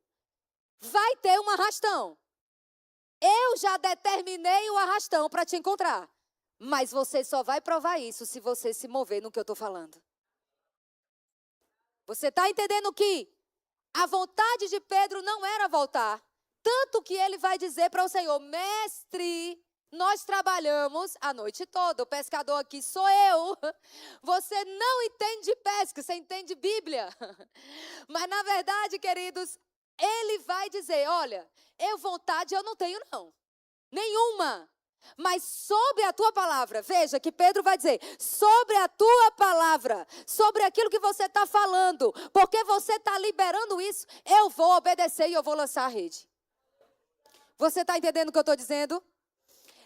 vai ter um arrastão. Eu já determinei o arrastão para te encontrar. Mas você só vai provar isso se você se mover no que eu estou falando. Você está entendendo que a vontade de Pedro não era voltar. Tanto que ele vai dizer para o Senhor, mestre, nós trabalhamos a noite toda. O pescador aqui sou eu. Você não entende de pesca, você entende de Bíblia. Mas na verdade, queridos, ele vai dizer, olha, vontade eu não tenho não. Nenhuma. Mas sobre a tua palavra, veja que Pedro vai dizer, sobre a tua palavra, sobre aquilo que você está falando, porque você está liberando isso, eu vou obedecer e eu vou lançar a rede. Você está entendendo o que eu estou dizendo?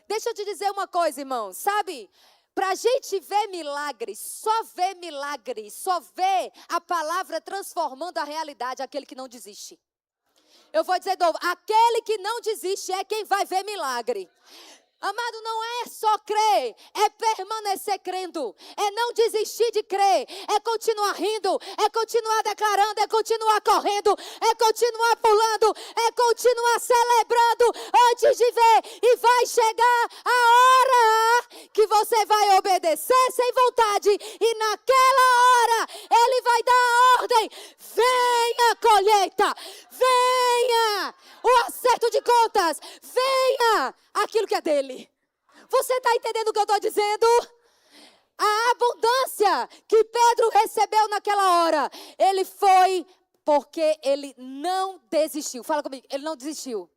Deixa eu te dizer uma coisa, irmão, sabe? Para a gente ver milagres, só ver a palavra transformando a realidade, aquele que não desiste. Eu vou dizer de novo, aquele que não desiste é quem vai ver milagre. Amado, não é só crer, é permanecer crendo, é não desistir de crer, é continuar rindo, é continuar declarando, é continuar correndo, é continuar pulando, é continuar celebrando antes de ver. E vai chegar a hora que você vai obedecer sem vontade e naquela hora Ele vai dar a ordem, venha colheita, venha o acerto de contas, venha aquilo que é dele. Você está entendendo o que eu estou dizendo? A abundância que Pedro recebeu naquela hora, ele foi porque ele não desistiu. Fala comigo, ele não desistiu.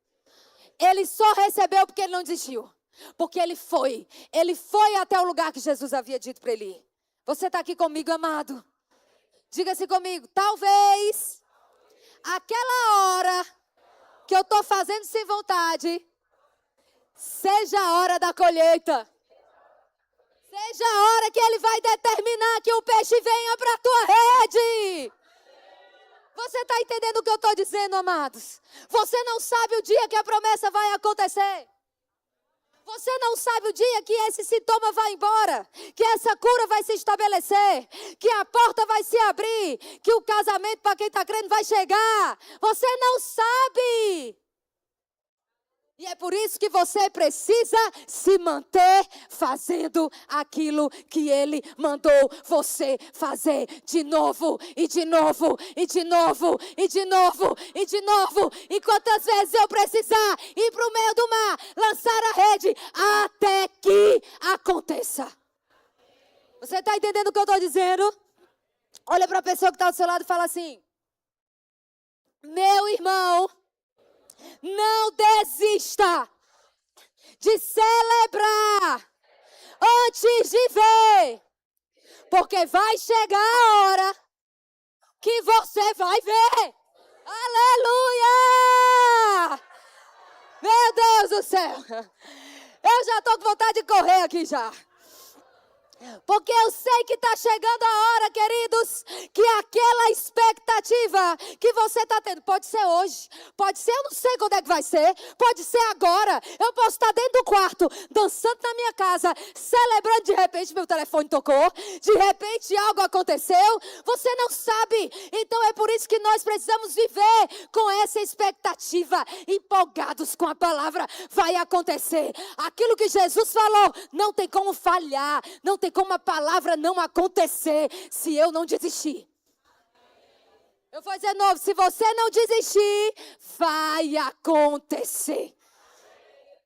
Ele só recebeu porque ele não desistiu. Porque ele foi até o lugar que Jesus havia dito para ele ir. Você está aqui comigo, amado? Diga-se comigo, talvez aquela hora que eu estou fazendo sem vontade seja a hora da colheita. Seja a hora que Ele vai determinar que o peixe venha para a tua rede. Você está entendendo o que eu estou dizendo, amados? Você não sabe o dia que a promessa vai acontecer. Você não sabe o dia que esse sintoma vai embora, que essa cura vai se estabelecer, que a porta vai se abrir, que o casamento para quem está crendo vai chegar. Você não sabe. E é por isso que você precisa se manter fazendo aquilo que Ele mandou você fazer de novo, e de novo, e de novo, e de novo, e de novo. E quantas vezes eu precisar ir para o meio do mar, lançar a rede, até que aconteça. Você está entendendo o que eu estou dizendo? Olha para a pessoa que está do seu lado e fala assim: meu irmão, não desista de celebrar antes de ver, porque vai chegar a hora que você vai ver. Aleluia! Meu Deus do céu! Eu já estou com vontade de correr aqui já. Porque eu sei que está chegando a hora, queridos, que aquela expectativa que você está tendo, pode ser hoje, pode ser, eu não sei quando é que vai ser, pode ser agora. Eu posso estar dentro do quarto, dançando na minha casa, celebrando, de repente meu telefone tocou, de repente algo aconteceu, você não sabe. Então é por isso que nós precisamos viver com essa expectativa, empolgados com a palavra. Vai acontecer. Aquilo que Jesus falou, não tem como falhar, não tem como a palavra não acontecer se eu não desistir. Eu vou dizer de novo, se você não desistir, vai acontecer.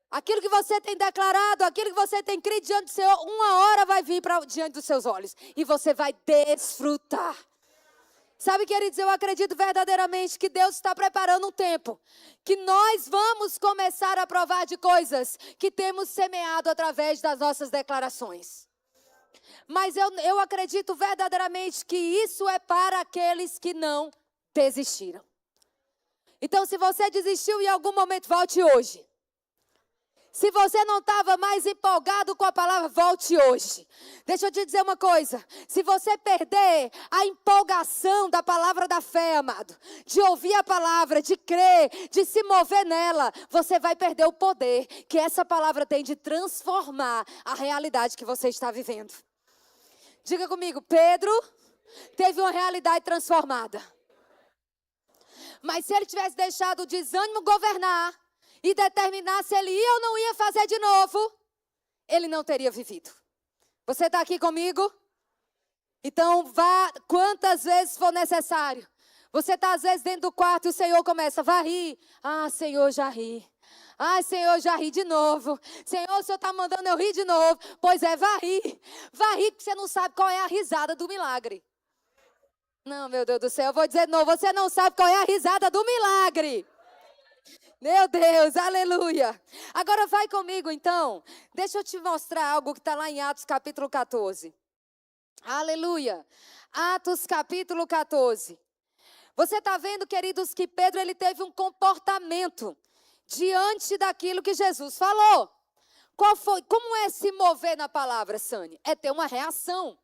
Aquilo que você tem declarado, aquilo que você tem crido diante do Senhor, uma hora vai vir diante dos seus olhos e você vai desfrutar. Sabe, queridos, eu acredito verdadeiramente que Deus está preparando um tempo que nós vamos começar a provar de coisas que temos semeado através das nossas declarações. Mas eu acredito verdadeiramente que isso é para aqueles que não desistiram. Então, se você desistiu em algum momento, volte hoje. Se você não estava mais empolgado com a palavra, volte hoje. Deixa eu te dizer uma coisa. Se você perder a empolgação da palavra da fé, amado, de ouvir a palavra, de crer, de se mover nela, você vai perder o poder que essa palavra tem de transformar a realidade que você está vivendo. Diga comigo, Pedro teve uma realidade transformada. Mas se ele tivesse deixado o desânimo governar e determinar se ele ia ou não ia fazer de novo, ele não teria vivido. Você está aqui comigo? Então vá quantas vezes for necessário. Você está às vezes dentro do quarto e o Senhor começa, vai rir. Ah, Senhor, já ri. Ai, Senhor, já ri de novo. Senhor, o Senhor está mandando eu rir de novo. Pois é, vai rir. Vai rir porque você não sabe qual é a risada do milagre. Não, meu Deus do céu, eu vou dizer de novo. Você não sabe qual é a risada do milagre. Meu Deus, aleluia. Agora vai comigo então. Deixa eu te mostrar algo que está lá em Atos capítulo 14. Aleluia. Atos capítulo 14. Você está vendo, queridos, que Pedro ele teve um comportamento diante daquilo que Jesus falou. Qual foi? Como é se mover na palavra, Sânia? É ter uma reação.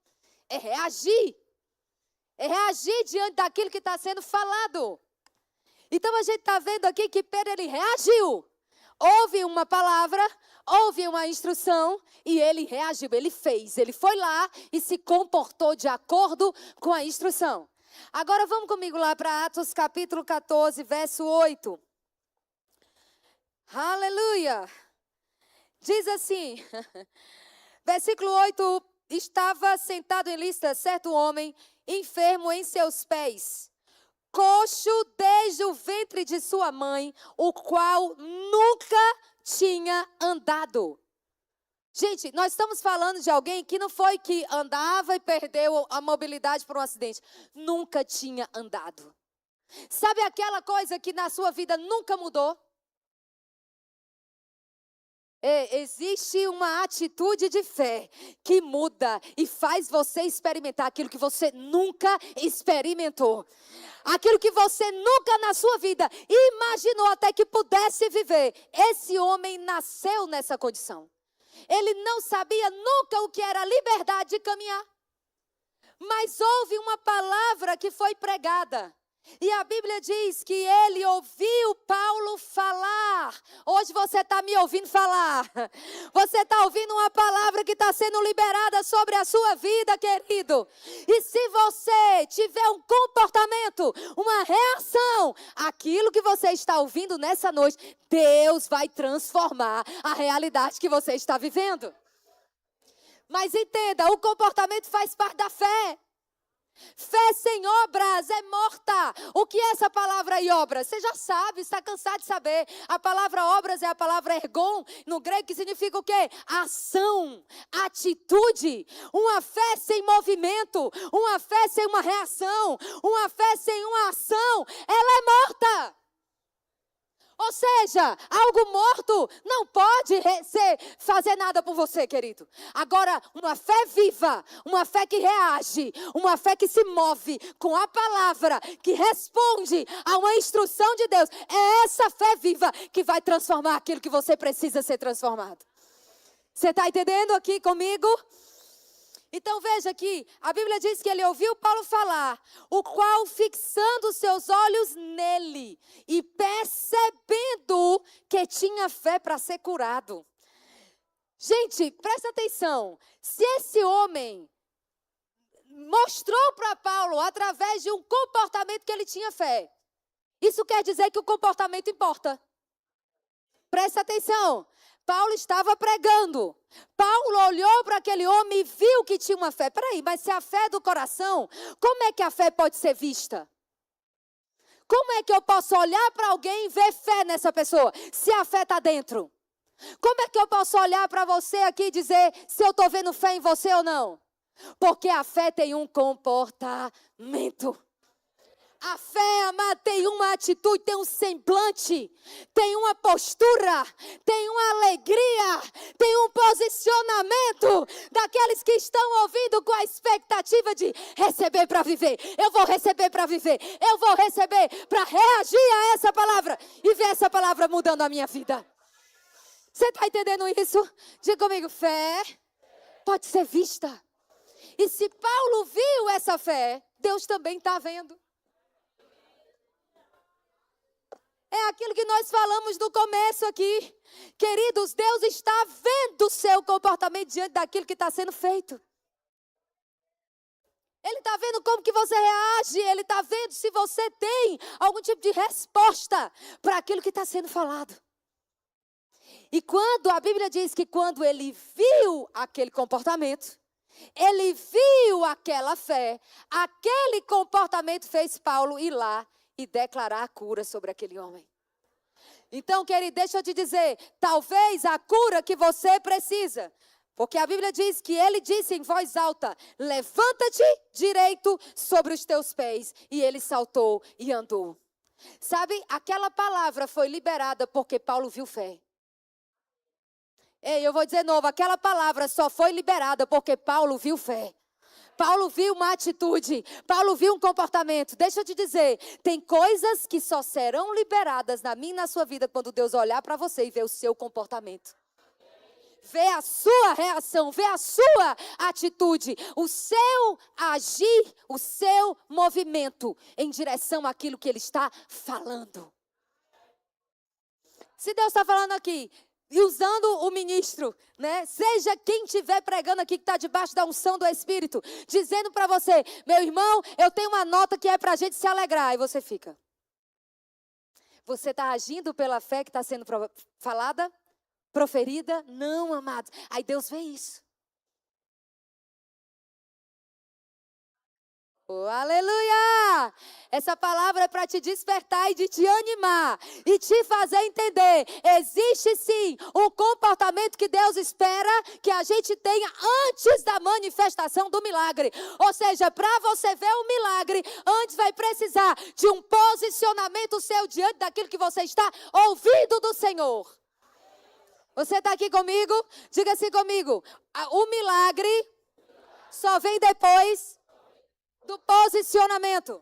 É reagir. É reagir diante daquilo que está sendo falado. Então a gente está vendo aqui que Pedro ele reagiu. Houve uma palavra, houve uma instrução e ele reagiu, ele fez. Ele foi lá e se comportou de acordo com a instrução. Agora vamos comigo lá para Atos capítulo 14, verso 8. Aleluia! Diz assim, versículo 8, estava sentado em lista certo homem, enfermo em seus pés, coxo desde o ventre de sua mãe, o qual nunca tinha andado. Gente, nós estamos falando de alguém que não foi que andava e perdeu a mobilidade por um acidente. Nunca tinha andado. Sabe aquela coisa que na sua vida nunca mudou? Existe uma atitude de fé que muda e faz você experimentar aquilo que você nunca experimentou. Aquilo que você nunca na sua vida imaginou até que pudesse viver. Esse homem nasceu nessa condição. Ele não sabia nunca o que era liberdade de caminhar. Mas houve uma palavra que foi pregada. E a Bíblia diz que ele ouviu Paulo falar Hoje você está me ouvindo falar. Você está ouvindo uma palavra que está sendo liberada sobre a sua vida, querido. E se você tiver um comportamento, uma reação, aquilo que você está ouvindo nessa noite, Deus vai transformar a realidade que você está vivendo. Mas entenda, o comportamento faz parte da fé. Fé sem obras é morta. O que é essa palavra aí, obras? Você já sabe, está cansado de saber. A palavra obras é a palavra ergon, no grego, que significa o quê? Ação, atitude. Uma fé sem movimento, uma fé sem uma reação, uma fé sem uma ação, ela é morta. Ou seja, algo morto não pode fazer nada por você, querido. Agora, uma fé viva, uma fé que reage, uma fé que se move com a palavra, que responde a uma instrução de Deus, é essa fé viva que vai transformar aquilo que você precisa ser transformado. Você está entendendo aqui comigo? Então veja aqui, a Bíblia diz que ele ouviu Paulo falar, o qual fixando seus olhos nele e percebendo que tinha fé para ser curado. Gente, presta atenção, se esse homem mostrou para Paulo através de um comportamento que ele tinha fé, isso quer dizer que o comportamento importa. Presta atenção. Paulo estava pregando. Paulo olhou para aquele homem e viu que tinha uma fé. Peraí, mas se a fé é do coração, como é que a fé pode ser vista? Como é que eu posso olhar para alguém e ver fé nessa pessoa, se a fé está dentro? Como é que eu posso olhar para você aqui e dizer se eu estou vendo fé em você ou não? Porque a fé tem um comportamento. A fé, amada, tem uma atitude, tem um semblante, tem uma postura, tem uma alegria, tem um posicionamento daqueles que estão ouvindo com a expectativa de receber para viver. Eu vou receber para viver, eu vou receber para reagir a essa palavra e ver essa palavra mudando a minha vida. Você está entendendo isso? Diga comigo, fé pode ser vista. E se Paulo viu essa fé, Deus também está vendo. É aquilo que nós falamos no começo aqui. Queridos, Deus está vendo o seu comportamento diante daquilo que está sendo feito. Ele está vendo como que você reage. Ele está vendo se você tem algum tipo de resposta para aquilo que está sendo falado. E quando a Bíblia diz que quando ele viu aquele comportamento, ele viu aquela fé, aquele comportamento fez Paulo ir lá e declarar a cura sobre aquele homem. Então, querido, deixa eu te dizer, talvez a cura que você precisa, porque a Bíblia diz que ele disse em voz alta, levanta-te direito sobre os teus pés, e ele saltou e andou. Sabe, aquela palavra foi liberada porque Paulo viu fé. Ei, eu vou dizer de novo, aquela palavra só foi liberada porque Paulo viu fé. Paulo viu uma atitude, Paulo viu um comportamento. Deixa eu te dizer, tem coisas que só serão liberadas na minha e na sua vida quando Deus olhar para você e ver o seu comportamento. Ver a sua reação, ver a sua atitude, o seu agir, o seu movimento em direção àquilo que Ele está falando. Se Deus está falando aqui, e usando o ministro, né? Seja quem estiver pregando aqui que está debaixo da unção do Espírito, dizendo para você, meu irmão, eu tenho uma nota que é para a gente se alegrar. E você fica. Você está agindo pela fé que está sendo falada, proferida? Não, amados. Aí Deus vê isso. Oh, aleluia! Essa palavra é para te despertar e de te animar e te fazer entender. Existe sim um comportamento que Deus espera que a gente tenha antes da manifestação do milagre. Ou seja, para você ver o milagre, antes vai precisar de um posicionamento seu diante daquilo que você está ouvindo do Senhor. Você está aqui comigo? Diga assim comigo. O milagre só vem depois do posicionamento.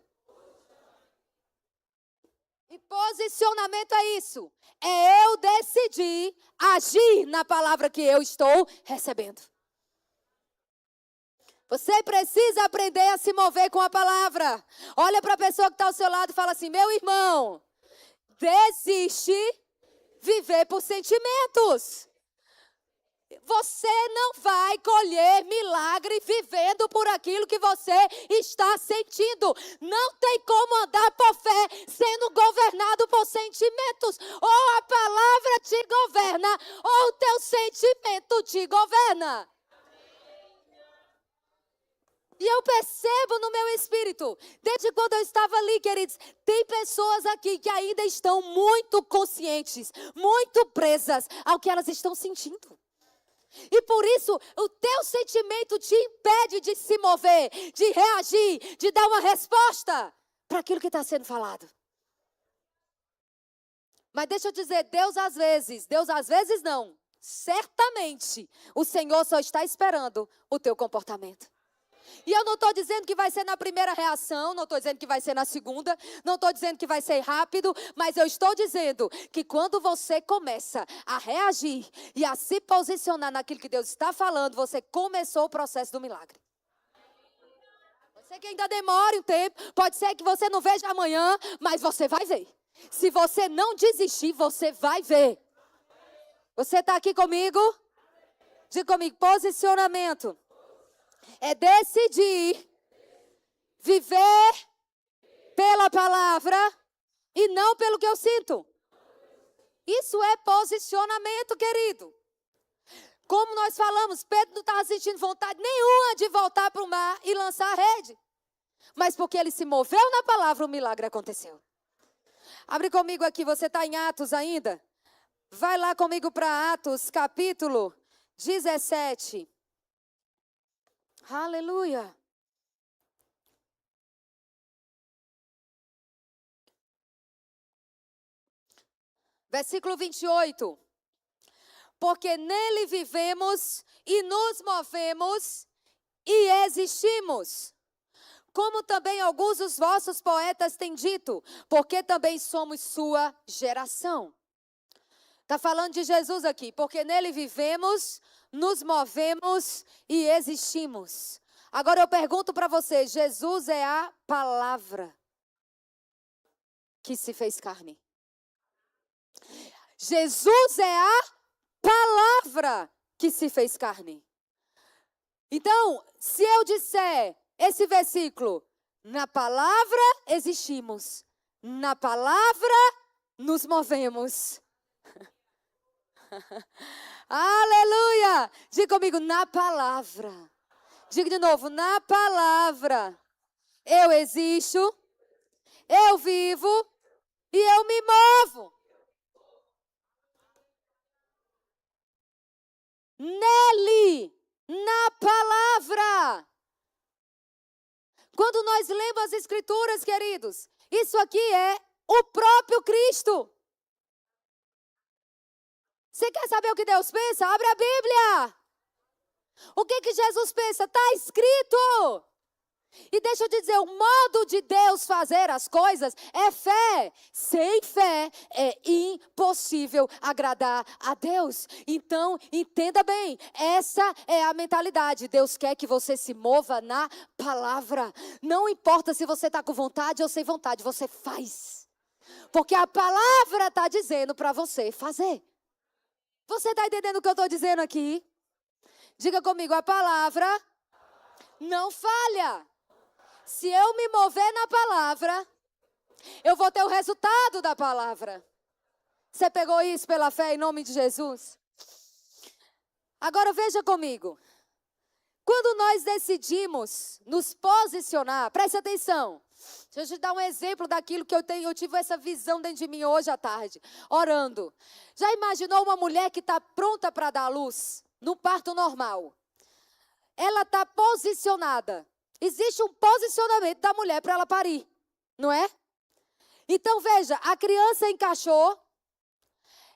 E posicionamento é isso. É eu decidir agir na palavra que eu estou recebendo. Você precisa aprender a se mover com a palavra. Olha para a pessoa que está ao seu lado e fala assim, meu irmão, desiste viver por sentimentos. Você não vai colher milagre vivendo por aquilo que você está sentindo. Não tem como andar por fé sendo governado por sentimentos. Ou a palavra te governa, ou o teu sentimento te governa. E eu percebo no meu espírito, desde quando eu estava ali, queridos, tem pessoas aqui que ainda estão muito conscientes, muito presas ao que elas estão sentindo. E por isso, o teu sentimento te impede de se mover, de reagir, de dar uma resposta para aquilo que está sendo falado. Mas deixa eu dizer, Deus às vezes não, certamente, o Senhor só está esperando o teu comportamento. E eu não estou dizendo que vai ser na primeira reação, não estou dizendo que vai ser na segunda, não estou dizendo que vai ser rápido, mas eu estou dizendo que quando você começa a reagir e a se posicionar naquilo que Deus está falando, você começou o processo do milagre. Pode ser que ainda demore um tempo, pode ser que você não veja amanhã, mas você vai ver. Se você não desistir, você vai ver. Você está aqui comigo? Diga comigo, posicionamento. É decidir viver pela palavra e não pelo que eu sinto. Isso é posicionamento, querido. Como nós falamos, Pedro não estava sentindo vontade nenhuma de voltar para o mar e lançar a rede. Mas porque ele se moveu na palavra, o milagre aconteceu. Abre comigo aqui, você está em Atos ainda? Vai lá comigo para Atos, capítulo 17. Aleluia. Versículo 28. Porque nele vivemos e nos movemos e existimos. Como também alguns dos vossos poetas têm dito, porque também somos sua geração. Está falando de Jesus aqui, porque nele vivemos, nos movemos e existimos. Agora eu pergunto para você, Jesus é a palavra que se fez carne. Jesus é a palavra que se fez carne. Então, se eu disser esse versículo, na palavra existimos, na palavra nos movemos. Aleluia! Diga comigo, na palavra. Diga de novo, na palavra. Eu existo, eu vivo e eu me movo. Nele, na palavra. Quando nós lemos as Escrituras, queridos, isso aqui é o próprio Cristo. Você quer saber o que Deus pensa? Abre a Bíblia. O que Jesus pensa? Está escrito. E deixa eu te dizer, o modo de Deus fazer as coisas é fé. Sem fé é impossível agradar a Deus. Então, entenda bem, essa é a mentalidade. Deus quer que você se mova na palavra. Não importa se você está com vontade ou sem vontade, você faz. Porque a palavra está dizendo para você fazer. Você está entendendo o que eu estou dizendo aqui? Diga comigo, a palavra não falha. Se eu me mover na palavra, eu vou ter o resultado da palavra. Você pegou isso pela fé em nome de Jesus? Agora veja comigo. Quando nós decidimos nos posicionar, preste atenção. Deixa eu te dar um exemplo daquilo que eu tive essa visão dentro de mim hoje à tarde, orando. Já imaginou uma mulher que está pronta para dar à luz, no parto normal? Ela está posicionada. Existe um posicionamento da mulher para ela parir, não é? Então veja, a criança encaixou,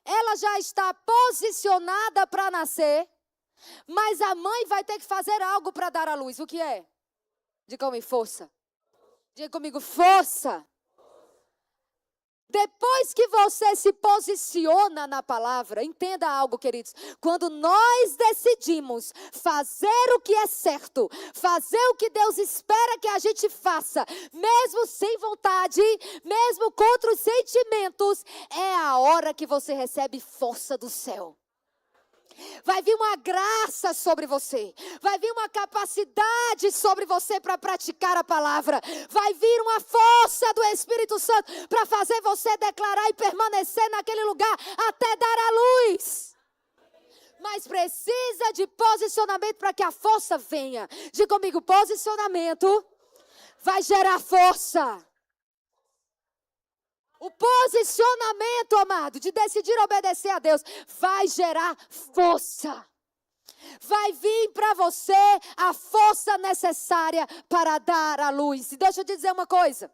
ela já está posicionada para nascer, mas a mãe vai ter que fazer algo para dar à luz. O que é? Diga comigo, força. Diga comigo, força. Depois que você se posiciona na palavra, entenda algo, queridos. Quando nós decidimos fazer o que é certo, fazer o que Deus espera que a gente faça, mesmo sem vontade, mesmo contra os sentimentos, é a hora que você recebe força do céu. Vai vir uma graça sobre você. Vai vir uma capacidade sobre você para praticar a palavra. Vai vir uma força do Espírito Santo para fazer você declarar e permanecer naquele lugar até dar a luz. Mas precisa de posicionamento para que a força venha. Diga comigo, posicionamento vai gerar força. O posicionamento, amado, de decidir obedecer a Deus, vai gerar força. Vai vir para você a força necessária para dar a luz. E deixa eu te dizer uma coisa.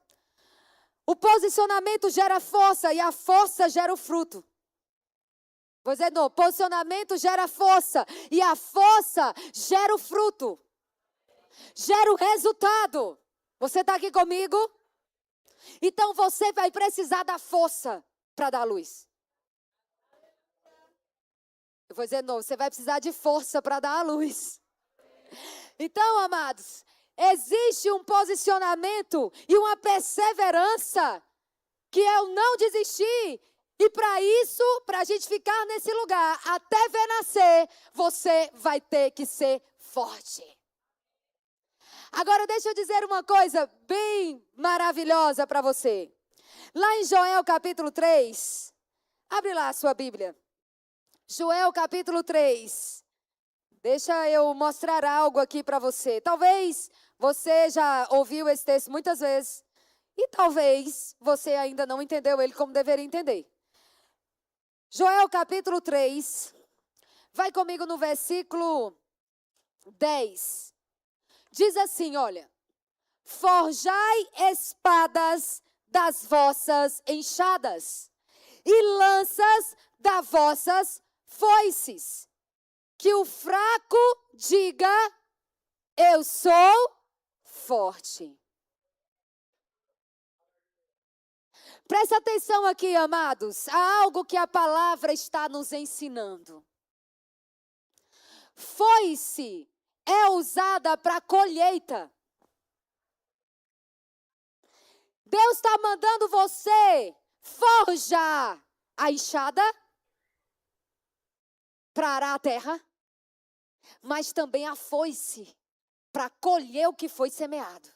O posicionamento gera força e a força gera o fruto. Vou dizer de novo, posicionamento gera força e a força gera o fruto. Gera o resultado. Você está aqui comigo? Então você vai precisar da força para dar luz. Eu vou dizer de novo, você vai precisar de força para dar a luz. Então, amados, existe um posicionamento e uma perseverança que é o não desistir. E para isso, para a gente ficar nesse lugar, até ver nascer, você vai ter que ser forte. Agora deixa eu dizer uma coisa bem maravilhosa para você. Lá em Joel capítulo 3, abre lá a sua Bíblia. Joel capítulo 3. Deixa eu mostrar algo aqui para você. Talvez você já ouviu esse texto muitas vezes e talvez você ainda não entendeu ele como deveria entender. Joel capítulo 3, vai comigo no versículo 10. Diz assim, olha, forjai espadas das vossas enxadas e lanças das vossas foices, que o fraco diga, eu sou forte. Presta atenção aqui, amados, há algo que a palavra está nos ensinando. Foice é usada para colheita. Deus está mandando você forjar a enxada para arar a terra, mas também a foice para colher o que foi semeado.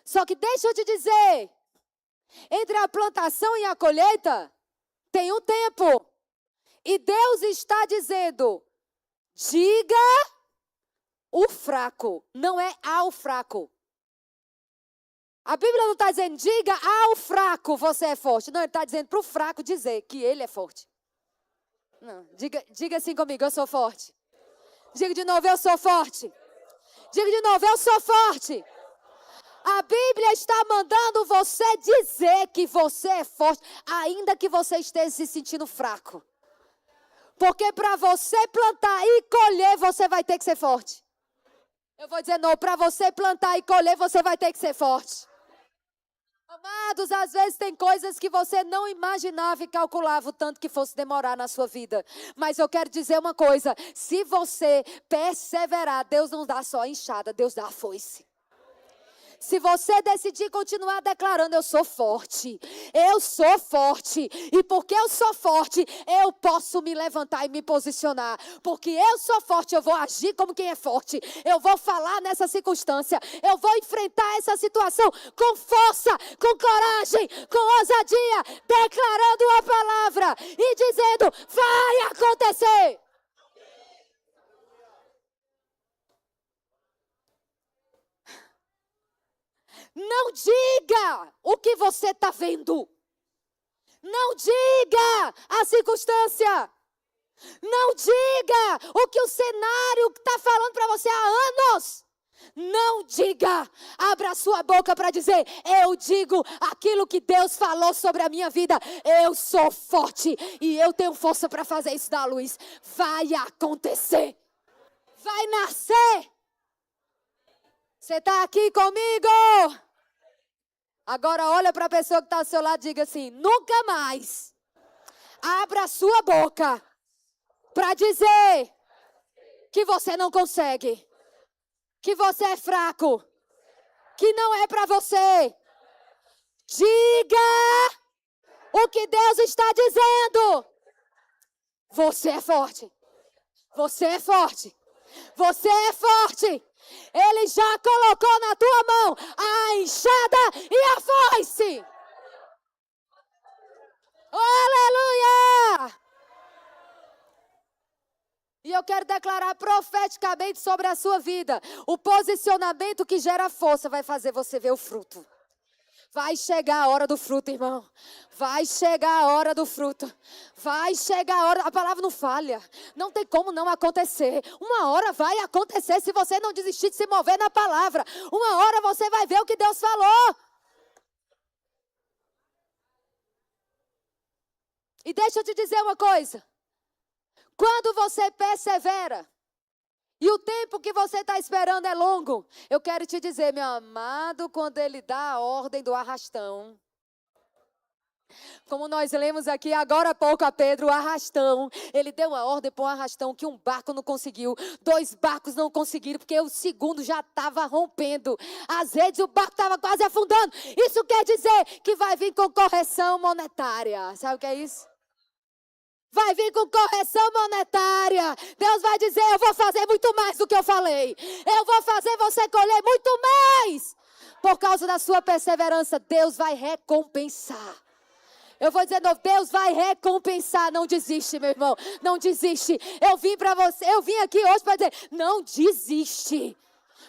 Só que deixa eu te dizer, entre a plantação e a colheita, tem um tempo. E Deus está dizendo, diga o fraco, não é ao fraco. A Bíblia não está dizendo, diga ao fraco, você é forte. Não, ele está dizendo para o fraco dizer que ele é forte. Não, diga assim comigo, eu sou forte. Diga de novo, eu sou forte. Diga de novo, eu sou forte. A Bíblia está mandando você dizer que você é forte, ainda que você esteja se sentindo fraco. Porque para você plantar e colher, você vai ter que ser forte. Eu vou dizer não, para você plantar e colher, você vai ter que ser forte. Amados, às vezes tem coisas que você não imaginava e calculava o tanto que fosse demorar na sua vida. Mas eu quero dizer uma coisa, se você perseverar, Deus não dá só a enxada, Deus dá a foice. Se você decidir continuar declarando, eu sou forte, e porque eu sou forte, eu posso me levantar e me posicionar, porque eu sou forte, eu vou agir como quem é forte, eu vou falar nessa circunstância, eu vou enfrentar essa situação com força, com coragem, com ousadia, declarando a palavra e dizendo, vai acontecer. Não diga o que você está vendo. Não diga a circunstância. Não diga o que o cenário está falando para você há anos. Não diga. Abra a sua boca para dizer, eu digo aquilo que Deus falou sobre a minha vida. Eu sou forte e eu tenho força para fazer isso da luz. Vai acontecer. Vai nascer. Você está aqui comigo? Agora olha para a pessoa que está ao seu lado e diga assim: nunca mais abra a sua boca para dizer que você não consegue, que você é fraco, que não é para você. Diga o que Deus está dizendo. Você é forte. Você é forte. Você é forte. Ele já colocou na tua mão a enxada e a foice. Aleluia! E eu quero declarar profeticamente sobre a sua vida. O posicionamento que gera força vai fazer você ver o fruto. Vai chegar a hora do fruto, irmão. Vai chegar a hora do fruto. Vai chegar a hora. A palavra não falha. Não tem como não acontecer. Uma hora vai acontecer se você não desistir de se mover na palavra. Uma hora você vai ver o que Deus falou. E deixa eu te dizer uma coisa. Quando você persevera e o tempo que você está esperando é longo, eu quero te dizer, meu amado, quando ele dá a ordem do arrastão, como nós lemos aqui agora há pouco a Pedro, o arrastão, ele deu a ordem para um arrastão que um barco não conseguiu, 2 barcos não conseguiram, porque o segundo já estava rompendo as redes, o barco estava quase afundando. Isso quer dizer que vai vir com correção monetária. Sabe o que é isso? Vai vir com correção monetária. Deus vai dizer, eu vou fazer muito mais do que eu falei. Eu vou fazer você colher muito mais. Por causa da sua perseverança, Deus vai recompensar. Eu vou dizer, Deus vai recompensar. Não desiste, meu irmão. Não desiste. Eu vim aqui hoje para dizer, não desiste.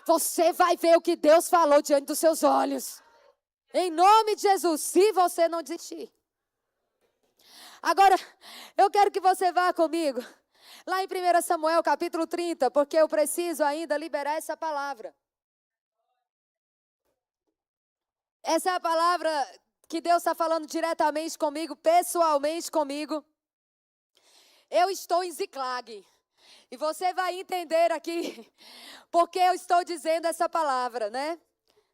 Você vai ver o que Deus falou diante dos seus olhos. Em nome de Jesus, se você não desistir. Agora, eu quero que você vá comigo, lá em 1 Samuel, capítulo 30, porque eu preciso ainda liberar essa palavra. Essa é a palavra que Deus está falando diretamente comigo, pessoalmente comigo. Eu estou em Ziclag, e você vai entender aqui, porque eu estou dizendo essa palavra, né?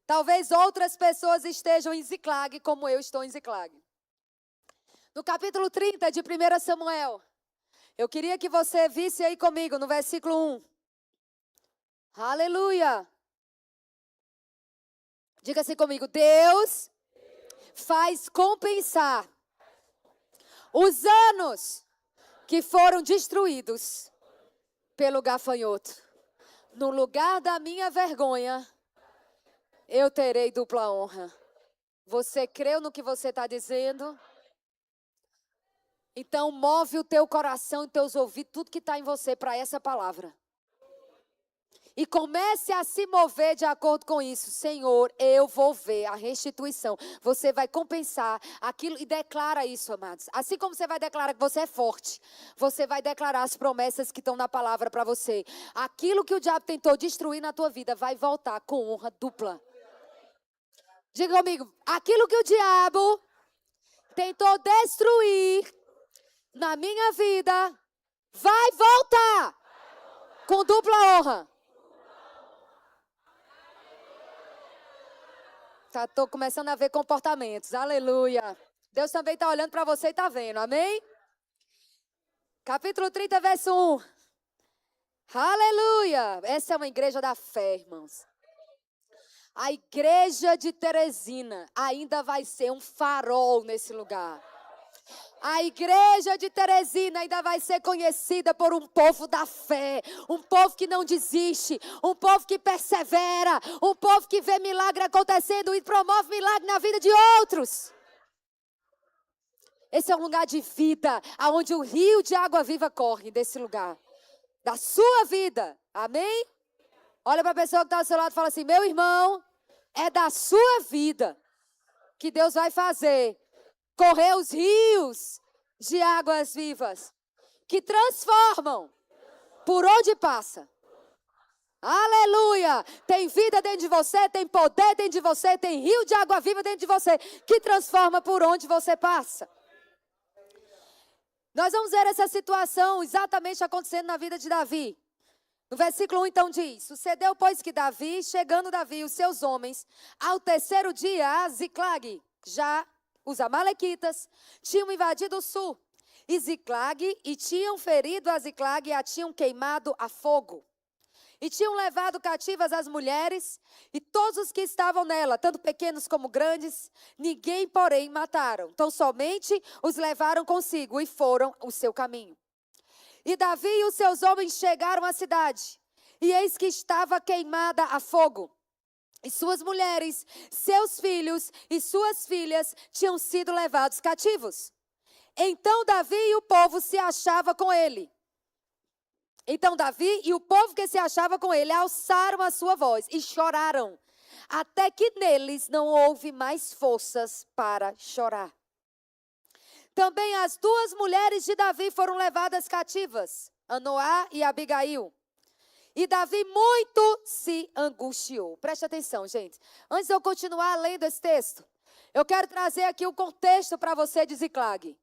Talvez outras pessoas estejam em Ziclag, como eu estou em Ziclag. No capítulo 30 de 1 Samuel, eu queria que você visse aí comigo no versículo 1. Aleluia! Diga assim comigo, Deus faz compensar os anos que foram destruídos pelo gafanhoto. No lugar da minha vergonha, eu terei dupla honra. Você creu no que você está dizendo? Então, move o teu coração e teus ouvidos, tudo que está em você para essa palavra. E comece a se mover de acordo com isso. Senhor, eu vou ver a restituição. Você vai compensar aquilo e declara isso, amados. Assim como você vai declarar que você é forte, você vai declarar as promessas que estão na palavra para você. Aquilo que o diabo tentou destruir na tua vida vai voltar com honra dupla. Diga comigo, aquilo que o diabo tentou destruir na minha vida, vai voltar com dupla honra. Estou começando a ver comportamentos, aleluia. Deus também está olhando para você e está vendo, amém? Capítulo 30, verso 1. Aleluia. Essa é uma igreja da fé, irmãos. A igreja de Teresina ainda vai ser um farol nesse lugar. A igreja de Teresina ainda vai ser conhecida por um povo da fé, um povo que não desiste, um povo que persevera, um povo que vê milagre acontecendo e promove milagre na vida de outros. Esse é um lugar de vida, onde o rio de água viva corre desse lugar, da sua vida, amém? Olha para a pessoa que está ao seu lado e fala assim, meu irmão, é da sua vida que Deus vai fazer correr os rios de águas vivas, que transformam por onde passa. Aleluia! Tem vida dentro de você, tem poder dentro de você, tem rio de água viva dentro de você, que transforma por onde você passa. Nós vamos ver essa situação exatamente acontecendo na vida de Davi. No versículo 1, então, diz: sucedeu, pois, que Davi, chegando Davi e os seus homens, ao terceiro dia, a Ziclag, já os amalequitas, tinham invadido o sul. E Ziclag, e tinham ferido a Ziclag e a tinham queimado a fogo. E tinham levado cativas as mulheres e todos os que estavam nela, tanto pequenos como grandes, ninguém, porém, mataram. Então, somente os levaram consigo e foram o seu caminho. E Davi e os seus homens chegaram à cidade, e eis que estava queimada a fogo. E suas mulheres, seus filhos e suas filhas tinham sido levados cativos. Então Davi e o povo se achava com ele. Então Davi e o povo que se achava com ele alçaram a sua voz e choraram, até que neles não houve mais forças para chorar. Também as duas mulheres de Davi foram levadas cativas, Anoá e Abigail. E Davi muito se angustiou. Preste atenção, gente. Antes de eu continuar lendo esse texto, eu quero trazer aqui o contexto para você de Ziclag.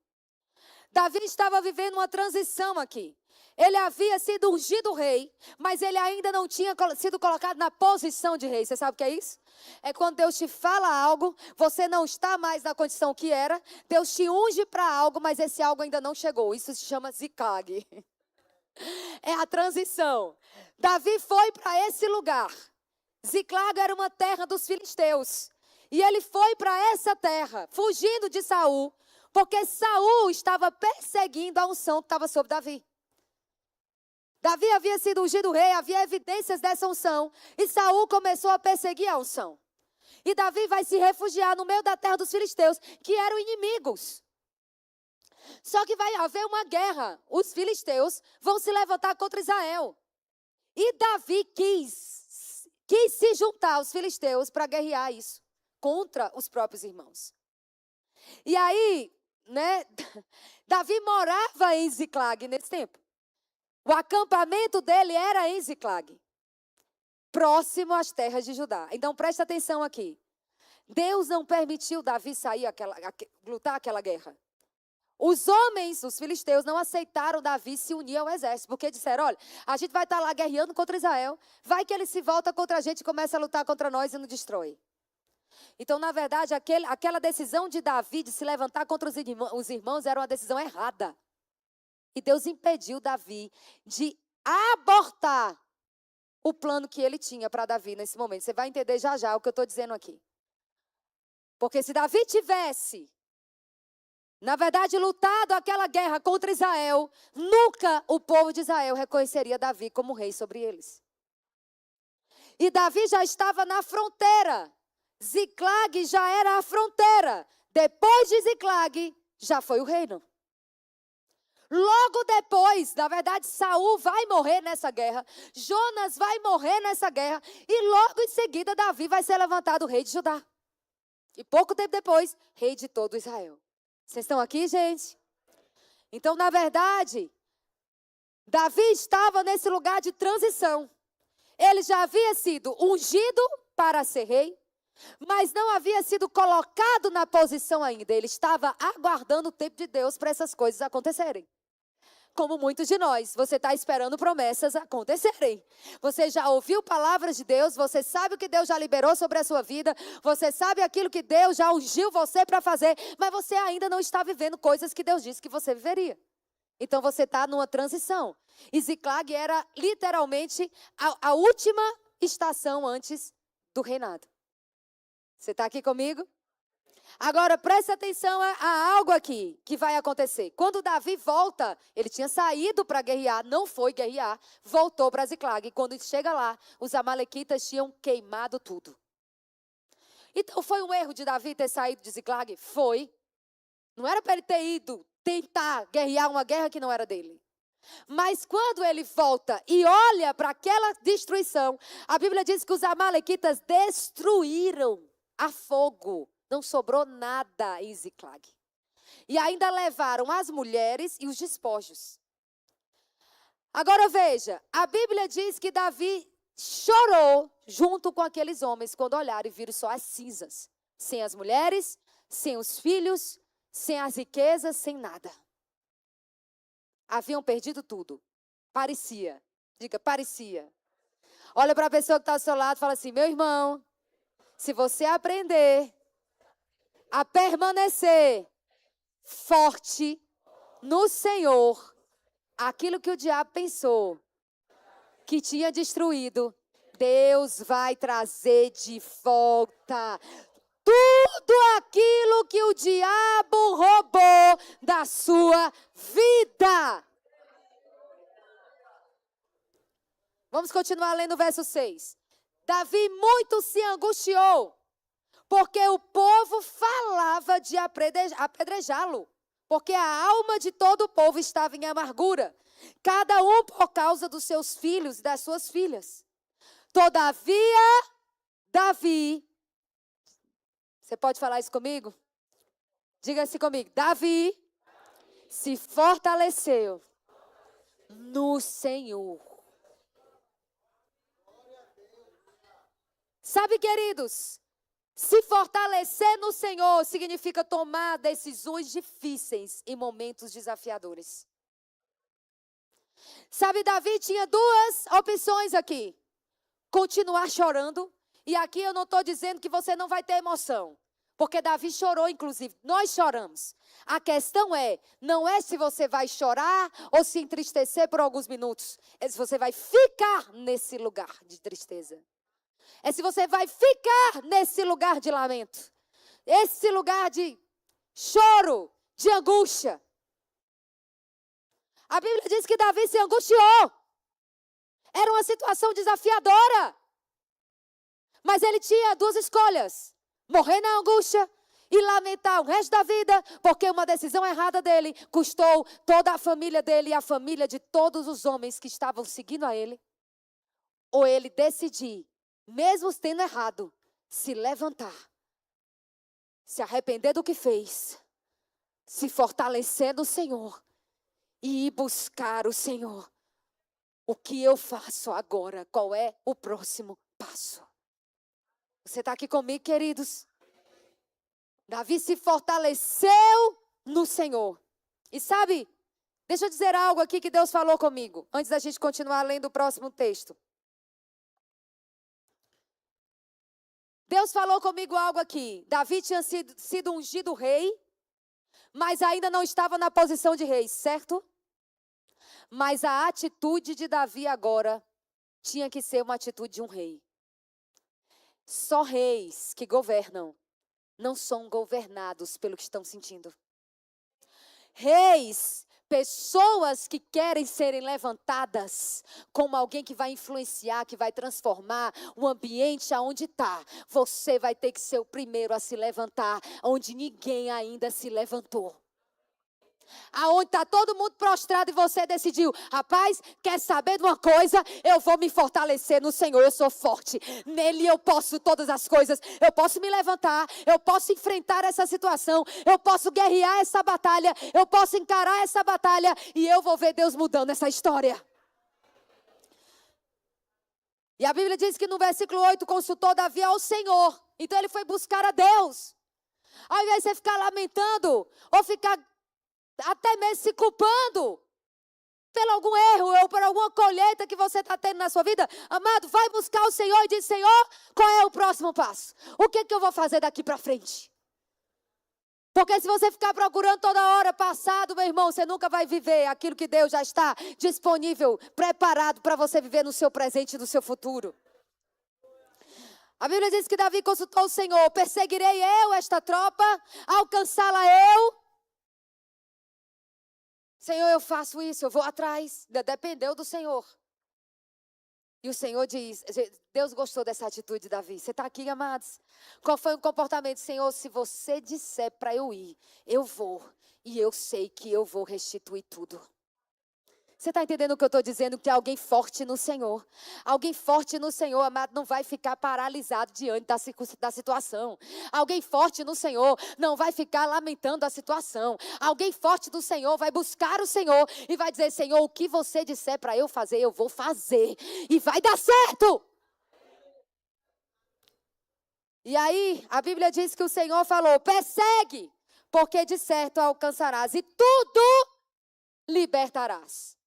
Davi estava vivendo uma transição aqui. Ele havia sido ungido rei, mas ele ainda não tinha sido colocado na posição de rei. Você sabe o que é isso? É quando Deus te fala algo, você não está mais na condição que era. Deus te unge para algo, mas esse algo ainda não chegou. Isso se chama Ziclag. É a transição. Davi foi para esse lugar. Ziclag era uma terra dos filisteus. E ele foi para essa terra, fugindo de Saul, porque Saul estava perseguindo a unção que estava sobre Davi. Davi havia sido ungido rei, havia evidências dessa unção. E Saul começou a perseguir a unção. E Davi vai se refugiar no meio da terra dos filisteus, que eram inimigos. Só que vai haver uma guerra. Os filisteus vão se levantar contra Israel. E Davi quis se juntar aos filisteus para guerrear isso contra os próprios irmãos. E aí, Davi morava em Ziclag nesse tempo. O acampamento dele era em Ziclag, próximo às terras de Judá. Então presta atenção aqui. Deus não permitiu Davi sair lutar aquela guerra. Os homens, os filisteus, não aceitaram Davi se unir ao exército, porque disseram: olha, a gente vai estar lá guerreando contra Israel, vai que ele se volta contra a gente e começa a lutar contra nós e nos destrói. Então, na verdade, aquela decisão de Davi de se levantar contra os irmãos era uma decisão errada. E Deus impediu Davi de abortar o plano que ele tinha para Davi nesse momento. Você vai entender já já o que eu estou dizendo aqui. Porque se Davi tivesse, na verdade, lutado aquela guerra contra Israel, nunca o povo de Israel reconheceria Davi como rei sobre eles. E Davi já estava na fronteira. Ziclag já era a fronteira. Depois de Ziclag, já foi o reino. Logo depois, na verdade, Saul vai morrer nessa guerra, Jonas vai morrer nessa guerra, e logo em seguida Davi vai ser levantado rei de Judá. E pouco tempo depois, rei de todo Israel. Vocês estão aqui, gente? Então, na verdade, Davi estava nesse lugar de transição. Ele já havia sido ungido para ser rei, mas não havia sido colocado na posição ainda. Ele estava aguardando o tempo de Deus para essas coisas acontecerem. Como muitos de nós, você está esperando promessas acontecerem. Você já ouviu palavras de Deus, você sabe o que Deus já liberou sobre a sua vida, você sabe aquilo que Deus já ungiu você para fazer, mas você ainda não está vivendo coisas que Deus disse que você viveria. Então você está numa transição. E Ziclag era literalmente a última estação antes do reinado. Você está aqui comigo? Agora, preste atenção a algo aqui que vai acontecer. Quando Davi volta, ele tinha saído para guerrear, não foi guerrear, voltou para Ziclag. E quando ele chega lá, os amalequitas tinham queimado tudo. Então, foi um erro de Davi ter saído de Ziclag? Foi. Não era para ele ter ido tentar guerrear uma guerra que não era dele. Mas quando ele volta e olha para aquela destruição, a Bíblia diz que os amalequitas destruíram a fogo. Não sobrou nada em Ziclag. E ainda levaram as mulheres e os despojos. Agora veja, a Bíblia diz que Davi chorou junto com aqueles homens quando olharam e viram só as cinzas. Sem as mulheres, sem os filhos, sem as riquezas, sem nada. Haviam perdido tudo. Parecia. Diga, parecia. Olha para a pessoa que está ao seu lado e fala assim, meu irmão, se você aprender a permanecer forte no Senhor, aquilo que o diabo pensou que tinha destruído, Deus vai trazer de volta tudo aquilo que o diabo roubou da sua vida. Vamos continuar lendo o verso 6. Davi muito se angustiou, porque o povo falava de apedrejá-lo, porque a alma de todo o povo estava em amargura, cada um por causa dos seus filhos e das suas filhas. Todavia, Davi, você pode falar isso comigo? Diga assim comigo, Davi se fortaleceu no Senhor. Sabe, queridos, se fortalecer no Senhor significa tomar decisões difíceis em momentos desafiadores. Sabe, Davi tinha duas opções aqui. Continuar chorando, e aqui eu não estou dizendo que você não vai ter emoção, porque Davi chorou, inclusive, nós choramos. A questão não é se você vai chorar ou se entristecer por alguns minutos, é se você vai ficar nesse lugar de tristeza. É se você vai ficar nesse lugar de lamento, esse lugar de choro, de angústia. A Bíblia diz que Davi se angustiou. Era uma situação desafiadora. Mas ele tinha duas escolhas: morrer na angústia e lamentar o resto da vida, porque uma decisão errada dele custou toda a família dele e a família de todos os homens que estavam seguindo a ele. Ou ele decidir, mesmo tendo errado, se levantar, se arrepender do que fez, se fortalecer no Senhor e ir buscar o Senhor. O que eu faço agora? Qual é o próximo passo? Você está aqui comigo, queridos? Davi se fortaleceu no Senhor. E sabe, deixa eu dizer algo aqui que Deus falou comigo, antes da gente continuar lendo o próximo texto. Deus falou comigo algo aqui. Davi tinha sido ungido rei, mas ainda não estava na posição de rei, certo? Mas a atitude de Davi agora tinha que ser uma atitude de um rei. Só reis que governam não são governados pelo que estão sentindo. Reis, pessoas que querem serem levantadas como alguém que vai influenciar, que vai transformar o ambiente aonde está. Você vai ter que ser o primeiro a se levantar, onde ninguém ainda se levantou. Aonde está todo mundo prostrado e você decidiu, rapaz, quer saber de uma coisa? Eu vou me fortalecer no Senhor, eu sou forte. Nele eu posso todas as coisas. Eu posso me levantar, eu posso enfrentar essa situação, eu posso guerrear essa batalha, eu posso encarar essa batalha e eu vou ver Deus mudando essa história. E a Bíblia diz que no versículo 8, consultou Davi ao Senhor. Então ele foi buscar a Deus. Ao invés de você ficar lamentando ou ficar até mesmo se culpando pelo algum erro ou por alguma colheita que você está tendo na sua vida, amado, vai buscar o Senhor e diz, Senhor, qual é o próximo passo? O que eu vou fazer daqui para frente? Porque se você ficar procurando toda hora passado, meu irmão, você nunca vai viver aquilo que Deus já está disponível, preparado para você viver no seu presente e no seu futuro. A Bíblia diz que Davi consultou o Senhor, perseguirei eu esta tropa, alcançá-la eu? Senhor, eu faço isso, eu vou atrás. Dependeu do Senhor. E o Senhor diz, Deus gostou dessa atitude de Davi. Você está aqui, amados? Qual foi o comportamento? Senhor, se você disser para eu ir, eu vou. E eu sei que eu vou restituir tudo. Você está entendendo o que eu estou dizendo? Que alguém forte no Senhor. Alguém forte no Senhor, amado, não vai ficar paralisado diante da situação. Alguém forte no Senhor não vai ficar lamentando a situação. Alguém forte no Senhor vai buscar o Senhor e vai dizer, Senhor, o que você disser para eu fazer, eu vou fazer. E vai dar certo. E aí, a Bíblia diz que o Senhor falou, persegue, porque de certo alcançarás e tudo libertarás.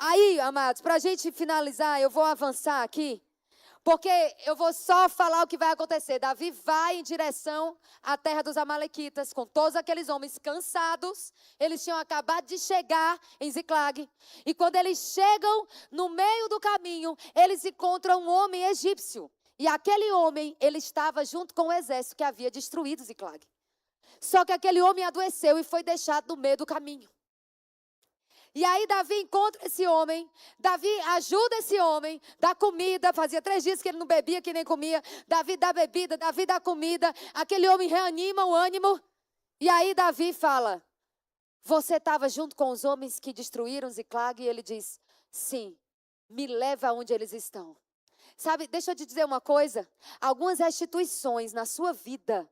Aí, amados, para a gente finalizar, eu vou avançar aqui. Porque eu vou só falar o que vai acontecer. Davi vai em direção à terra dos amalequitas, com todos aqueles homens cansados. Eles tinham acabado de chegar em Ziclag. E quando eles chegam no meio do caminho, eles encontram um homem egípcio. E aquele homem, ele estava junto com o exército que havia destruído Ziclag. Só que aquele homem adoeceu e foi deixado no meio do caminho. E aí Davi encontra esse homem, Davi ajuda esse homem, dá comida, fazia 3 dias que ele não bebia, que nem comia. Davi dá bebida, Davi dá comida, aquele homem reanima o ânimo. E aí Davi fala, você estava junto com os homens que destruíram Ziclag? E ele diz, sim, me leva aonde eles estão. Sabe, deixa eu te dizer uma coisa, algumas restituições na sua vida,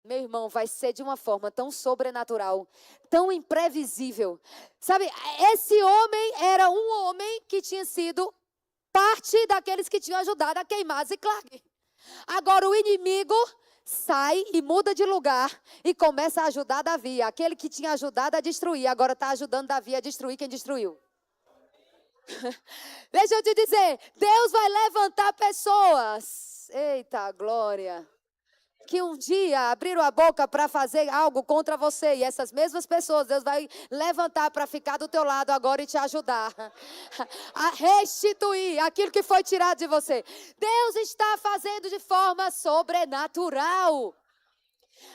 meu irmão, vai ser de uma forma tão sobrenatural, tão imprevisível. Sabe, esse homem era um homem que tinha sido parte daqueles que tinham ajudado a queimar Ziclag. Agora o inimigo sai e muda de lugar e começa a ajudar Davi. Aquele que tinha ajudado a destruir, agora está ajudando Davi a destruir quem destruiu. Deixa eu te dizer, Deus vai levantar pessoas. Eita glória! Que um dia abriram a boca para fazer algo contra você. E essas mesmas pessoas, Deus vai levantar para ficar do teu lado agora e te ajudar. A restituir aquilo que foi tirado de você. Deus está fazendo de forma sobrenatural.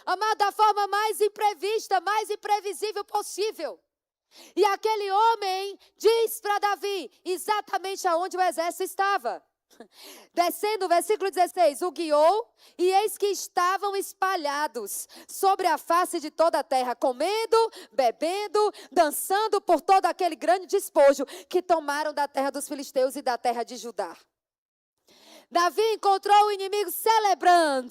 Amado, da forma mais imprevista, mais imprevisível possível. E aquele homem diz para Davi exatamente aonde o exército estava. Descendo, versículo 16, o guiou, e eis que estavam espalhados sobre a face de toda a terra, comendo, bebendo, dançando por todo aquele grande despojo que tomaram da terra dos filisteus e da terra de Judá. Davi encontrou o inimigo celebrando,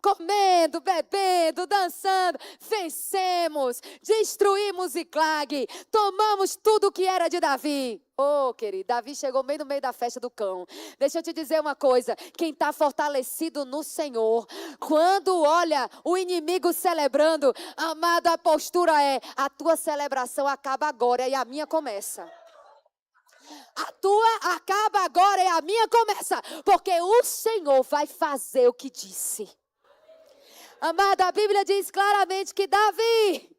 comendo, bebendo, dançando. Vencemos, destruímos Ziclag, tomamos tudo que era de Davi. Oh, querido, Davi chegou bem no meio da festa do cão. Deixa eu te dizer uma coisa, quem está fortalecido no Senhor, quando olha o inimigo celebrando, amado, a postura é, a tua celebração acaba agora e a minha começa. A tua acaba agora e a minha começa. Porque o Senhor vai fazer o que disse. Amada, a Bíblia diz claramente que Davi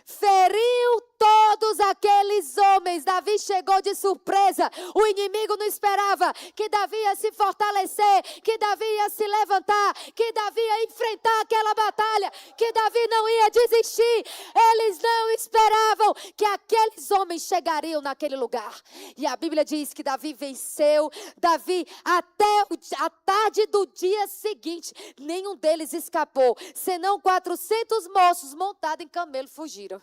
feriu todos aqueles homens. Davi chegou de surpresa. O inimigo não esperava que Davi ia se fortalecer, que Davi ia se levantar, que Davi ia enfrentar aquela batalha, que Davi não ia desistir. Eles não esperavam que aqueles homens chegariam naquele lugar. E a Bíblia diz que Davi venceu. Davi, até a tarde do dia seguinte, nenhum deles escapou, senão 400 moços montados em camelo fugiram.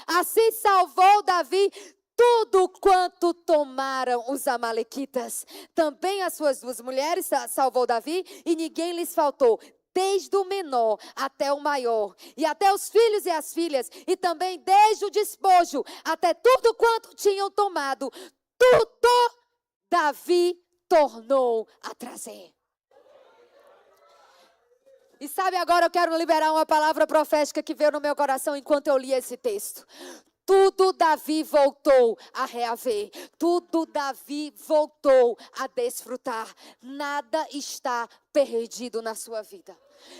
Assim salvou Davi tudo quanto tomaram os amalequitas. Também as suas 2 mulheres salvou Davi e ninguém lhes faltou. Desde o menor até o maior, e até os filhos e as filhas, e também desde o despojo até tudo quanto tinham tomado, tudo Davi tornou a trazer. E sabe, agora eu quero liberar uma palavra profética que veio no meu coração enquanto eu li esse texto. Tudo Davi voltou a reaver. Tudo Davi voltou a desfrutar. Nada está perdido na sua vida.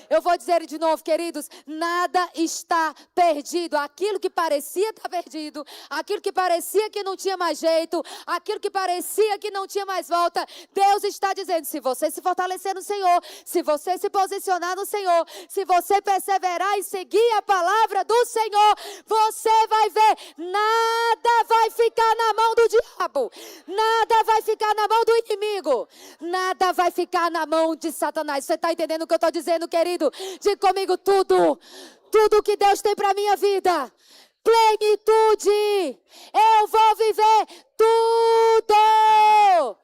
Eu vou dizer de novo, queridos, nada está perdido. Aquilo que parecia estar perdido, aquilo que parecia que não tinha mais jeito, aquilo que parecia que não tinha mais volta, Deus está dizendo, se você se fortalecer no Senhor, se você se posicionar no Senhor, se você perseverar e seguir a palavra do Senhor, você vai ver, nada vai ficar na mão do diabo, nada vai ficar na mão do inimigo, nada vai ficar na mão de Satanás. Você está entendendo o que eu estou dizendo, querido? Diga comigo tudo que Deus tem para minha vida, plenitude, eu vou viver tudo.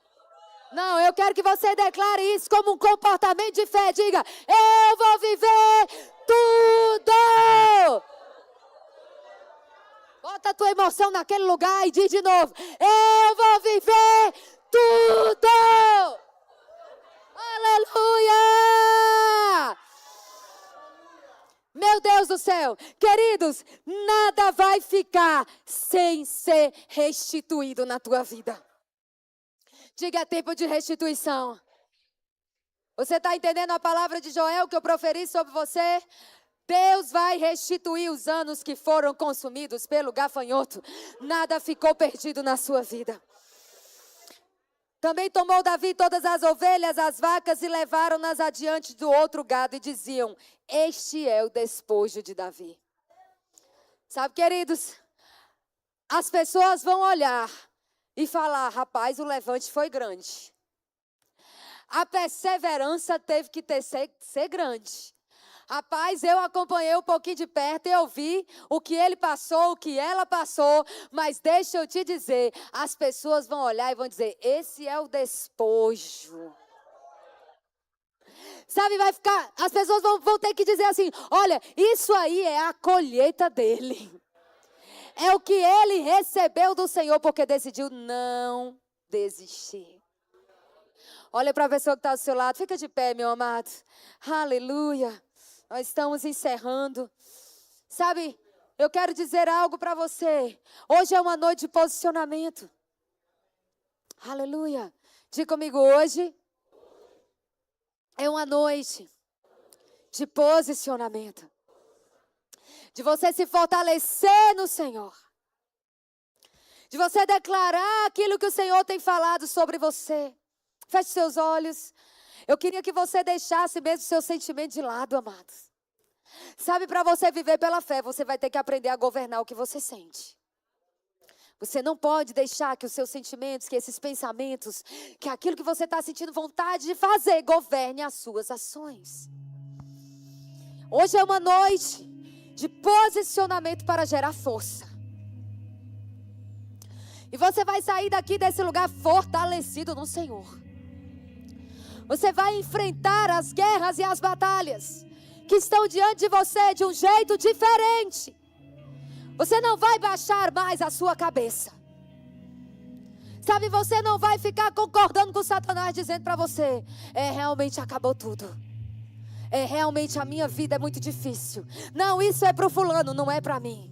Não, eu quero que você declare isso como um comportamento de fé. Diga, eu vou viver tudo. Bota a tua emoção naquele lugar e diz de novo, eu vou viver tudo. Aleluia! Meu Deus do céu, queridos, nada vai ficar sem ser restituído na tua vida. Diga, é tempo de restituição. Você está entendendo a palavra de Joel que eu proferi sobre você? Deus vai restituir os anos que foram consumidos pelo gafanhoto. Nada ficou perdido na sua vida. Também tomou Davi todas as ovelhas, as vacas e levaram-nas adiante do outro gado e diziam, este é o despojo de Davi. Sabe, queridos, as pessoas vão olhar e falar, rapaz, o levante foi grande. A perseverança teve que ser grande. Rapaz, eu acompanhei um pouquinho de perto e eu vi o que ele passou, o que ela passou. Mas deixa eu te dizer, as pessoas vão olhar e vão dizer, esse é o despojo. Sabe, vai ficar, as pessoas vão ter que dizer assim, olha, isso aí é a colheita dele. É o que ele recebeu do Senhor porque decidiu não desistir. Olha para a pessoa que está do seu lado, fica de pé, meu amado. Aleluia. Nós estamos encerrando. Sabe, eu quero dizer algo para você. Hoje é uma noite de posicionamento. Aleluia. Diga comigo, hoje é uma noite de posicionamento. De você se fortalecer no Senhor. De você declarar aquilo que o Senhor tem falado sobre você. Feche seus olhos. Eu queria que você deixasse mesmo seu sentimento de lado, amados. Sabe, para você viver pela fé, você vai ter que aprender a governar o que você sente. Você não pode deixar que os seus sentimentos, que esses pensamentos, que aquilo que você está sentindo vontade de fazer, governe as suas ações. Hoje é uma noite de posicionamento para gerar força. E você vai sair daqui desse lugar fortalecido no Senhor. Você vai enfrentar as guerras e as batalhas que estão diante de você de um jeito diferente. Você não vai baixar mais a sua cabeça. Sabe, você não vai ficar concordando com Satanás dizendo para você, realmente acabou tudo. Realmente a minha vida é muito difícil. Não, isso é para o fulano, não é para mim.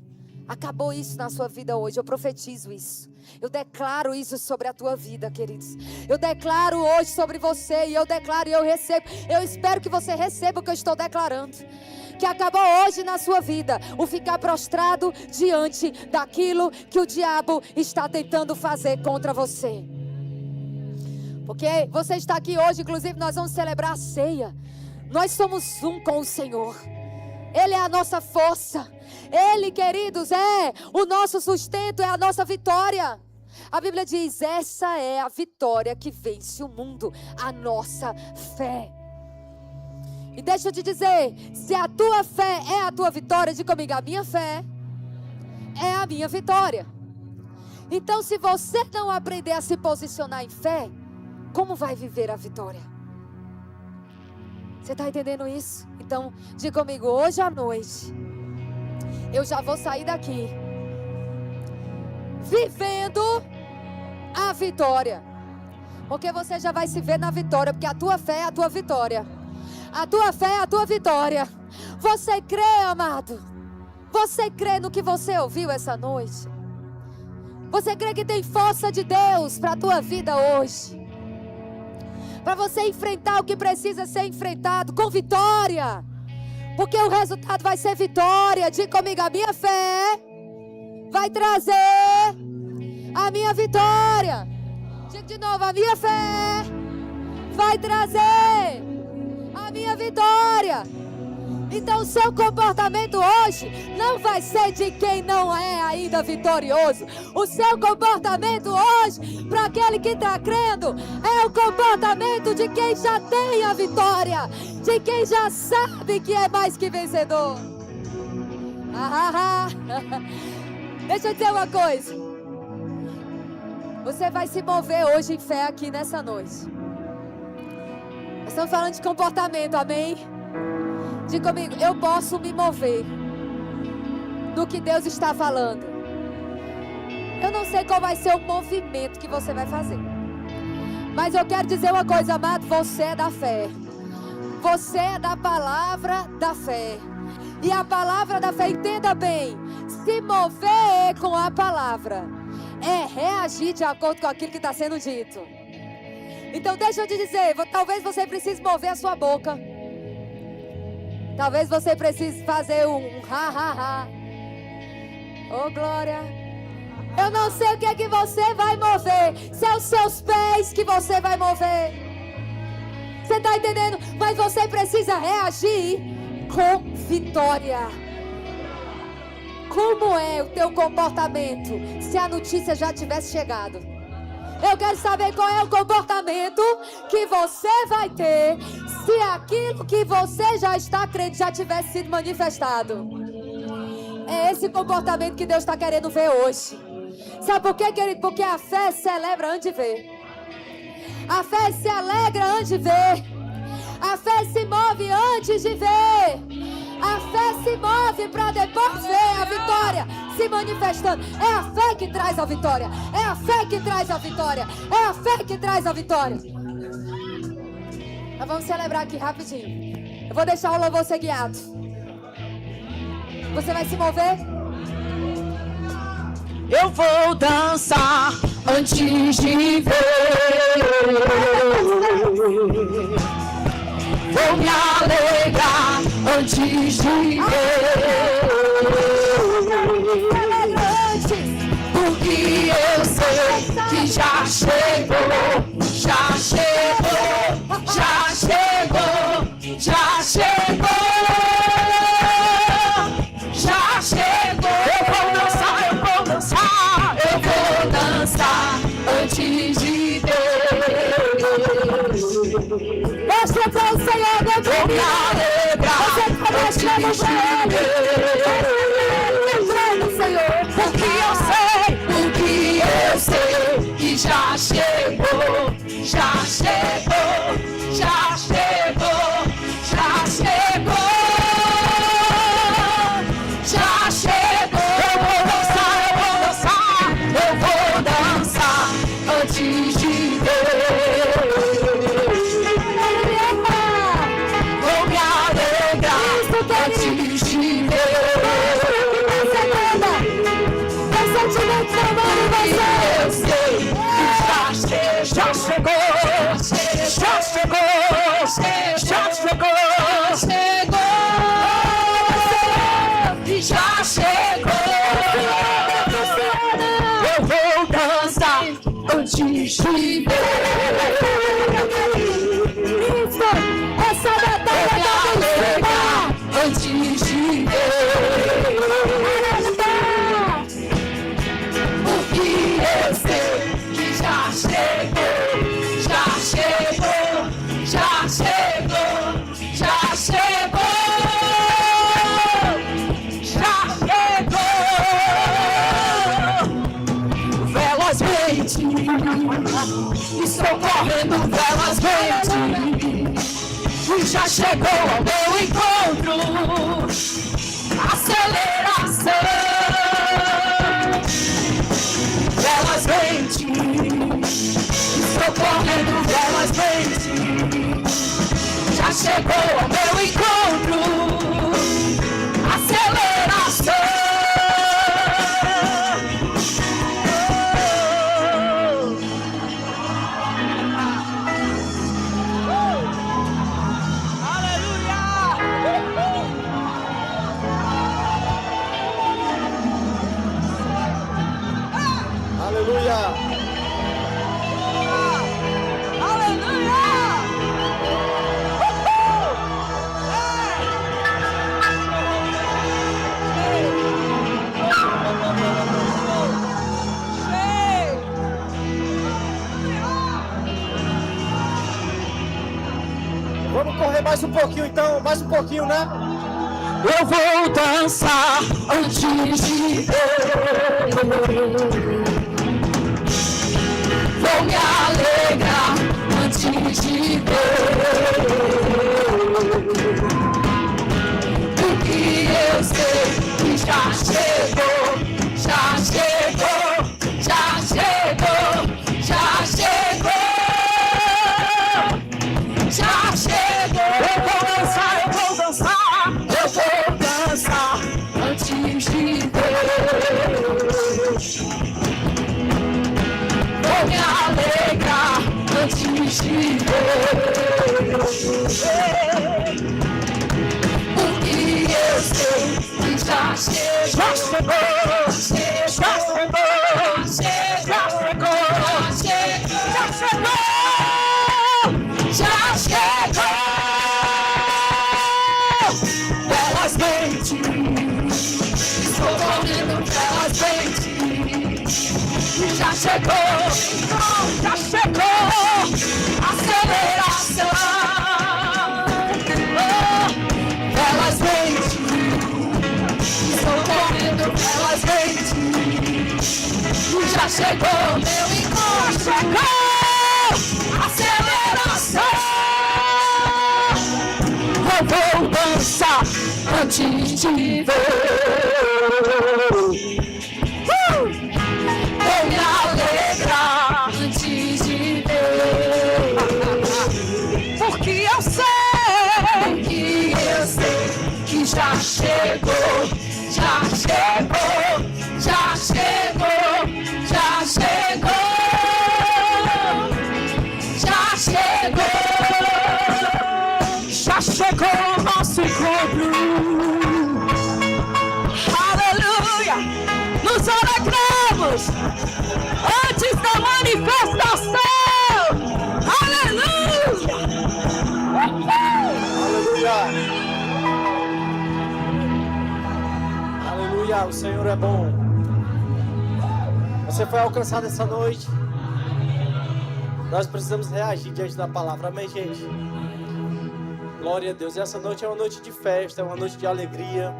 Acabou isso na sua vida hoje, eu profetizo isso. Eu declaro isso sobre a tua vida, queridos. Eu declaro hoje sobre você e eu declaro e eu recebo. Eu espero que você receba o que eu estou declarando. Que acabou hoje na sua vida o ficar prostrado diante daquilo que o diabo está tentando fazer contra você. Porque você está aqui hoje, inclusive nós vamos celebrar a ceia. Nós somos um com o Senhor. Ele é a nossa força. Ele, queridos, é o nosso sustento, é a nossa vitória. A Bíblia diz, essa é a vitória que vence o mundo, a nossa fé. E deixa eu te dizer, se a tua fé é a tua vitória, diga comigo, a minha fé é a minha vitória. Então, se você não aprender a se posicionar em fé, como vai viver a vitória? Você está entendendo isso? Então, diga comigo, hoje à noite, eu já vou sair daqui, vivendo a vitória. Porque você já vai se ver na vitória, porque a tua fé é a tua vitória. A tua fé é a tua vitória. Você crê, amado? Você crê no que você ouviu essa noite? Você crê que tem força de Deus para a tua vida hoje? Para você enfrentar o que precisa ser enfrentado com vitória. Porque o resultado vai ser vitória. Diga comigo, a minha fé vai trazer a minha vitória. Diga de novo, a minha fé vai trazer a minha vitória. Então o seu comportamento hoje não vai ser de quem não é ainda vitorioso. O seu comportamento hoje, para aquele que está crendo, é o comportamento de quem já tem a vitória. De quem já sabe que é mais que vencedor. Deixa eu dizer uma coisa. Você vai se mover hoje em fé aqui nessa noite. Nós estamos falando de comportamento, amém? Diga comigo, eu posso me mover no que Deus está falando. Eu não sei qual vai ser o movimento que você vai fazer. Mas eu quero dizer uma coisa, amado, você é da fé. Você é da palavra da fé. E a palavra da fé, entenda bem, se mover com a palavra é reagir de acordo com aquilo que está sendo dito. Então deixa eu te dizer, talvez você precise mover a sua boca. Talvez você precise fazer um ha. Oh, glória. Eu não sei o que é que você vai mover. Se é os seus pés que você vai mover. Você está entendendo? Mas você precisa reagir com vitória. Como é o teu comportamento se a notícia já tivesse chegado? Eu quero saber qual é o comportamento que você vai ter se aquilo que você já está crendo já tivesse sido manifestado. É esse comportamento que Deus está querendo ver hoje. Sabe por quê, querido? Porque a fé celebra antes de ver. A fé se alegra antes de ver. A fé se move antes de ver. A fé se move para depois ver a vitória se manifestando. É a fé que traz a vitória. É a fé que traz a vitória. É a fé que traz a vitória. Nós vamos celebrar aqui rapidinho. Eu vou deixar o louvor ser guiado. Você vai se mover? Eu vou dançar antes de ver. Vou me alegrar antes de ver. Porque eu sei que já chegou, já chegou, já chegou, já chegou, já chegou. Eu vou dançar, eu vou dançar antes de Deus. Mostra para o Senhor, Deus. Vou me alegrar antes de Deus. Porque eu sei que já chegou, já chegou, já chegou, já chegou, já chegou. Eu vou dançar antes de Deus. Vou me alegrar antes de Deus. Eu sei que já chegou, já chegou, já chegou, já chegou. Eu vou dançar antes de ver. Isso, essa batalha tá vencida antes de ver. Eu sei que já chegou, já chegou, já chegou, já chegou, já chegou. Velozmente, estou correndo velozmente, e já chegou ao meu encontro. Aceleração. Velozmente, estou correndo velozmente, já chegou ao meu encontro. Aceleração. Aleluia! Vamos correr mais um pouquinho então, mais um pouquinho, né? Eu vou dançar antes de ver. Vou me alegrar antes de ver. Porque eu sei que já chegou, já chegou, já chegou, já chegou, já chegou. Eu vou dançar, eu vou dançar, eu vou dançar. vou me alegrar antes de ver. Porque eu sei que já chegou, já chegou. Elas vêm de mim, estou correndo pelas frentes. Já chegou, aceleração. Elas vêm de mim, estou correndo pelas frentes. Já chegou, meu encontro chegou, aceleração. Eu vou dançar antes de ver. Vou me alegrar antes de ver. Porque eu sei que já chegou, já chegou, já chegou, já chegou, já chegou. Já chegou o nosso encontro. Aleluia! Nos alegramos antes da manifestação. Aleluia! Aleluia! Aleluia! O Senhor é bom. Você foi alcançado essa noite. Nós precisamos reagir diante da palavra. Amém, gente? Glória a Deus. Essa noite é uma noite de festa, é uma noite de alegria.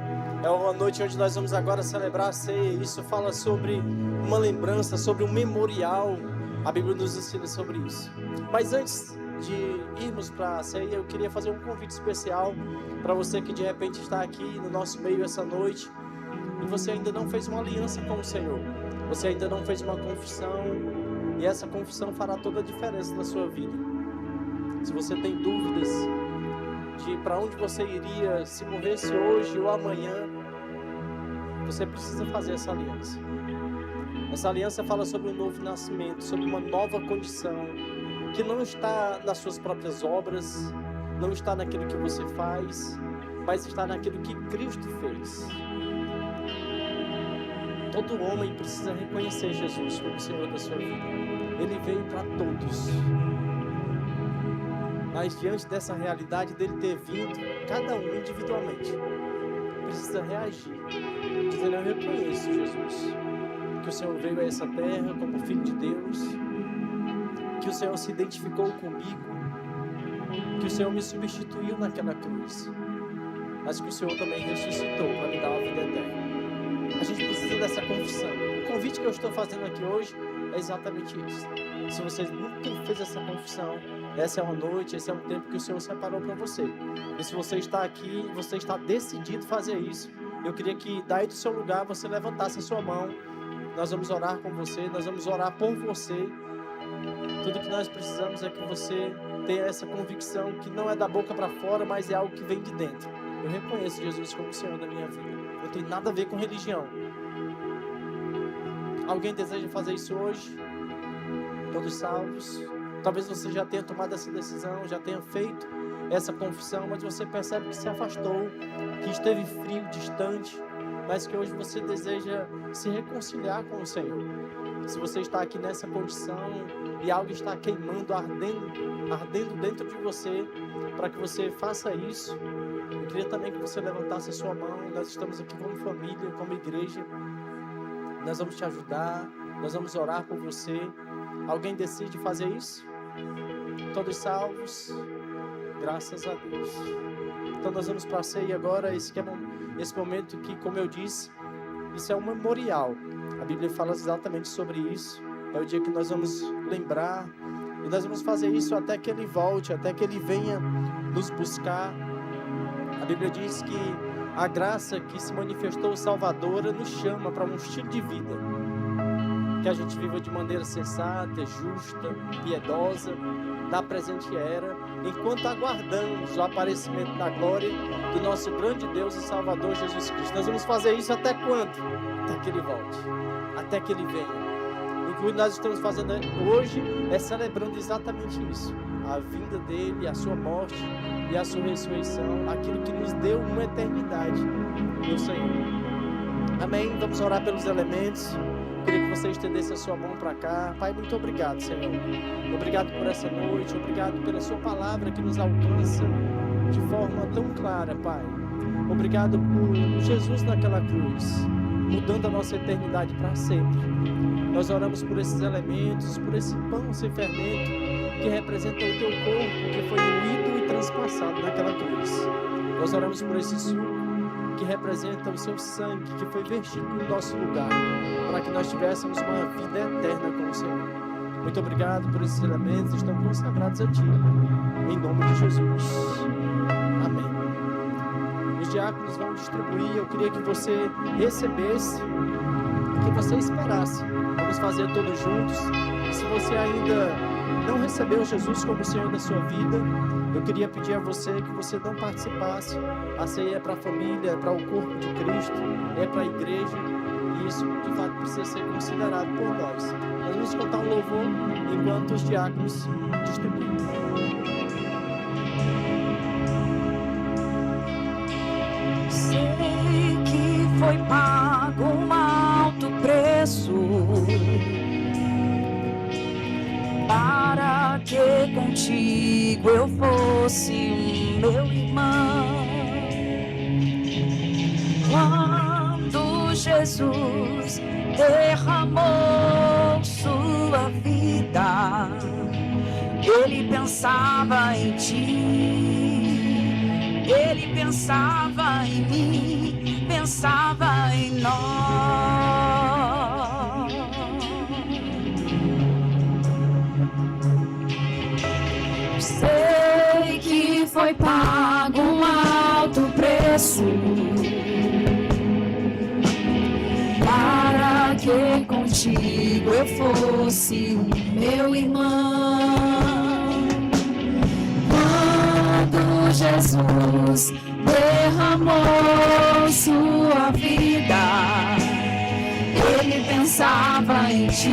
É uma noite onde nós vamos agora celebrar a ceia. Isso fala sobre uma lembrança, sobre um memorial. A Bíblia nos ensina sobre isso. Mas antes de irmos para a ceia, eu queria fazer um convite especial para você que de repente está aqui no nosso meio essa noite e você ainda não fez uma aliança com o Senhor. Você ainda não fez uma confissão e essa confissão fará toda a diferença na sua vida. Se você tem dúvidas de para onde você iria se morresse hoje ou amanhã, você precisa fazer essa aliança. Essa aliança fala sobre um novo nascimento, sobre uma nova condição, que não está nas suas próprias obras, não está naquilo que você faz, mas está naquilo que Cristo fez. Todo homem precisa reconhecer Jesus como Senhor da sua vida. Ele veio para todos. Mas diante dessa realidade dele ter vindo, cada um individualmente precisa reagir, dizendo: eu reconheço, Jesus, que o Senhor veio a essa terra como Filho de Deus, que o Senhor se identificou comigo, que o Senhor me substituiu naquela cruz, mas que o Senhor também ressuscitou para me dar uma vida eterna. A gente precisa dessa confissão. O convite que eu estou fazendo aqui hoje é exatamente isso. Se você nunca fez essa confissão, essa é uma noite, esse é um tempo que o Senhor separou para você. E se você está aqui, você está decidido a fazer isso, eu queria que daí do seu lugar você levantasse a sua mão. Nós vamos orar com você, nós vamos orar por você. Tudo que nós precisamos é que você tenha essa convicção que não é da boca para fora, mas é algo que vem de dentro. Eu reconheço Jesus como o Senhor da minha vida. Não tem nada a ver com religião. Alguém deseja fazer isso hoje? Todos salvos? Talvez você já tenha tomado essa decisão, já tenha feito essa confissão, mas você percebe que se afastou, que esteve frio, distante, mas que hoje você deseja se reconciliar com o Senhor. Se você está aqui nessa condição e algo está queimando, ardendo dentro de você, para que você faça isso, eu queria também que você levantasse a sua mão. Nós estamos aqui como família, como igreja. Nós vamos te ajudar, nós vamos orar por você. Alguém decide fazer isso? Todos salvos? Graças a Deus. Então nós vamos para a ceia agora. Esse momento que, como eu disse, isso é um memorial. A Bíblia fala exatamente sobre isso. É o dia que nós vamos lembrar. E nós vamos fazer isso até que Ele volte, até que Ele venha nos buscar. A Bíblia diz que a graça que se manifestou salvadora nos chama para um estilo de vida. Que a gente viva de maneira sensata, justa, piedosa, na presente era, enquanto aguardamos o aparecimento da glória do nosso grande Deus e Salvador Jesus Cristo. Nós vamos fazer isso até quando? Até que Ele volte, até que Ele venha. O que nós estamos fazendo hoje é celebrando exatamente isso. A vinda dele, a sua morte e a sua ressurreição, aquilo que nos deu uma eternidade no Senhor. Amém? Vamos orar pelos elementos. Queria que você estendesse a sua mão para cá. Pai, muito obrigado, Senhor. Obrigado por essa noite. Obrigado pela sua palavra que nos alcança de forma tão clara, Pai. Obrigado por Jesus naquela cruz, mudando a nossa eternidade para sempre. Nós oramos por esses elementos, por esse pão sem fermento que representa o teu corpo que foi moído e transpassado naquela cruz. Nós oramos por esse suco que representa o seu sangue que foi vertido no nosso lugar, para que nós tivéssemos uma vida eterna com o Senhor. Muito obrigado por esses elementos, estão consagrados a Ti, em nome de Jesus. Amém. Os diáconos vão distribuir, eu queria que você recebesse, que você esperasse. Vamos fazer todos juntos. E se você ainda não recebeu Jesus como Senhor da sua vida, eu queria pedir a você que você não participasse. A ceia é para a família, é para o corpo de Cristo, é para a igreja, e isso de fato precisa ser considerado por nós. Nós vamos cantar um louvor enquanto os diáconos distribuem. Sei que foi pago um alto preço para que contigo eu fosse meu irmão. Quando Jesus derramou sua vida, ele pensava em ti, ele pensava em mim, pensava em nós. Sei que foi pago um alto preço para que contigo eu fosse meu irmão. Quando Jesus derramou sua vida, ele pensava em ti,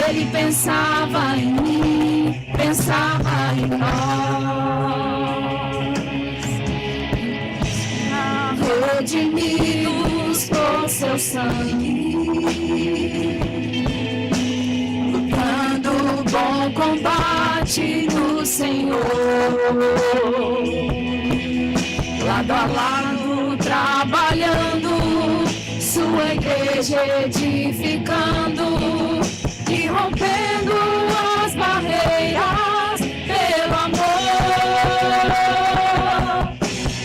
ele pensava em mim, pensava em nós, redimidos por seu sangue, lutando o bom combate no Senhor, lado a lado trabalhando, sua igreja edificando e rompendo as barreiras pelo amor.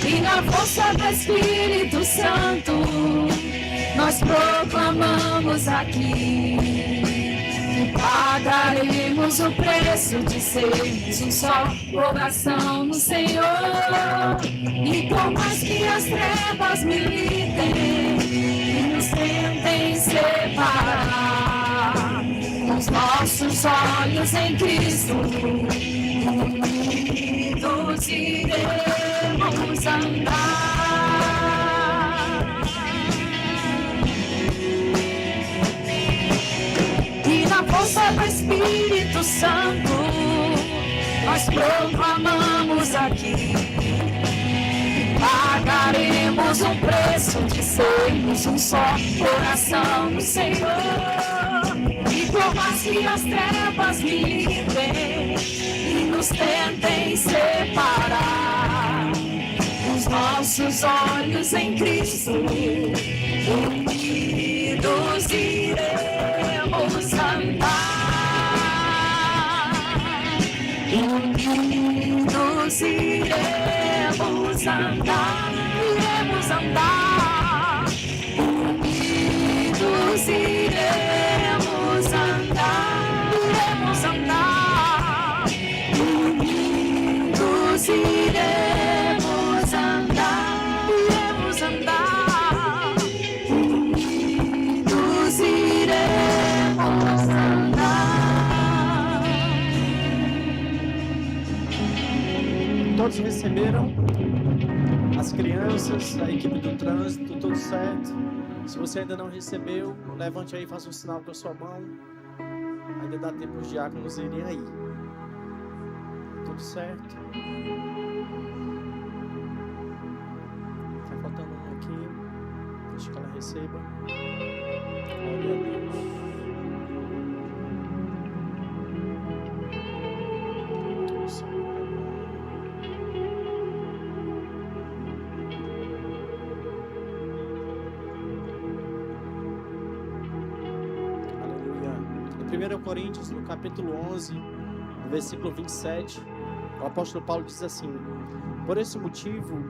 E na força do Espírito Santo nós proclamamos aqui que pagaremos o preço de sermos um só coração no Senhor. E por mais que as trevas militem e nos tentem separar, os nossos olhos em Cristo unidos iremos andar. E na força do Espírito Santo nós proclamamos aqui: pagaremos um preço de sermos um só coração no Senhor. E por mais que as trevas militem e nos tentem separar, os nossos olhos em Cristo unidos iremos andar. Unidos iremos andar, iremos andar. Unidos iremos andar, iremos andar. Unidos iremos andar, iremos andar. Unidos iremos andar. Todos receberam? As crianças, a equipe do trânsito, tudo certo? Se você ainda não recebeu, levante aí e faça um sinal com a sua mão. Ainda dá tempo os diáconos irem aí. Tudo certo? Tá faltando um aqui. Deixa que ela receba. Glória a Deus. Tudo certo. Aleluia. Em 1 Coríntios, no capítulo 11, no versículo 27, o apóstolo Paulo diz assim: por esse motivo,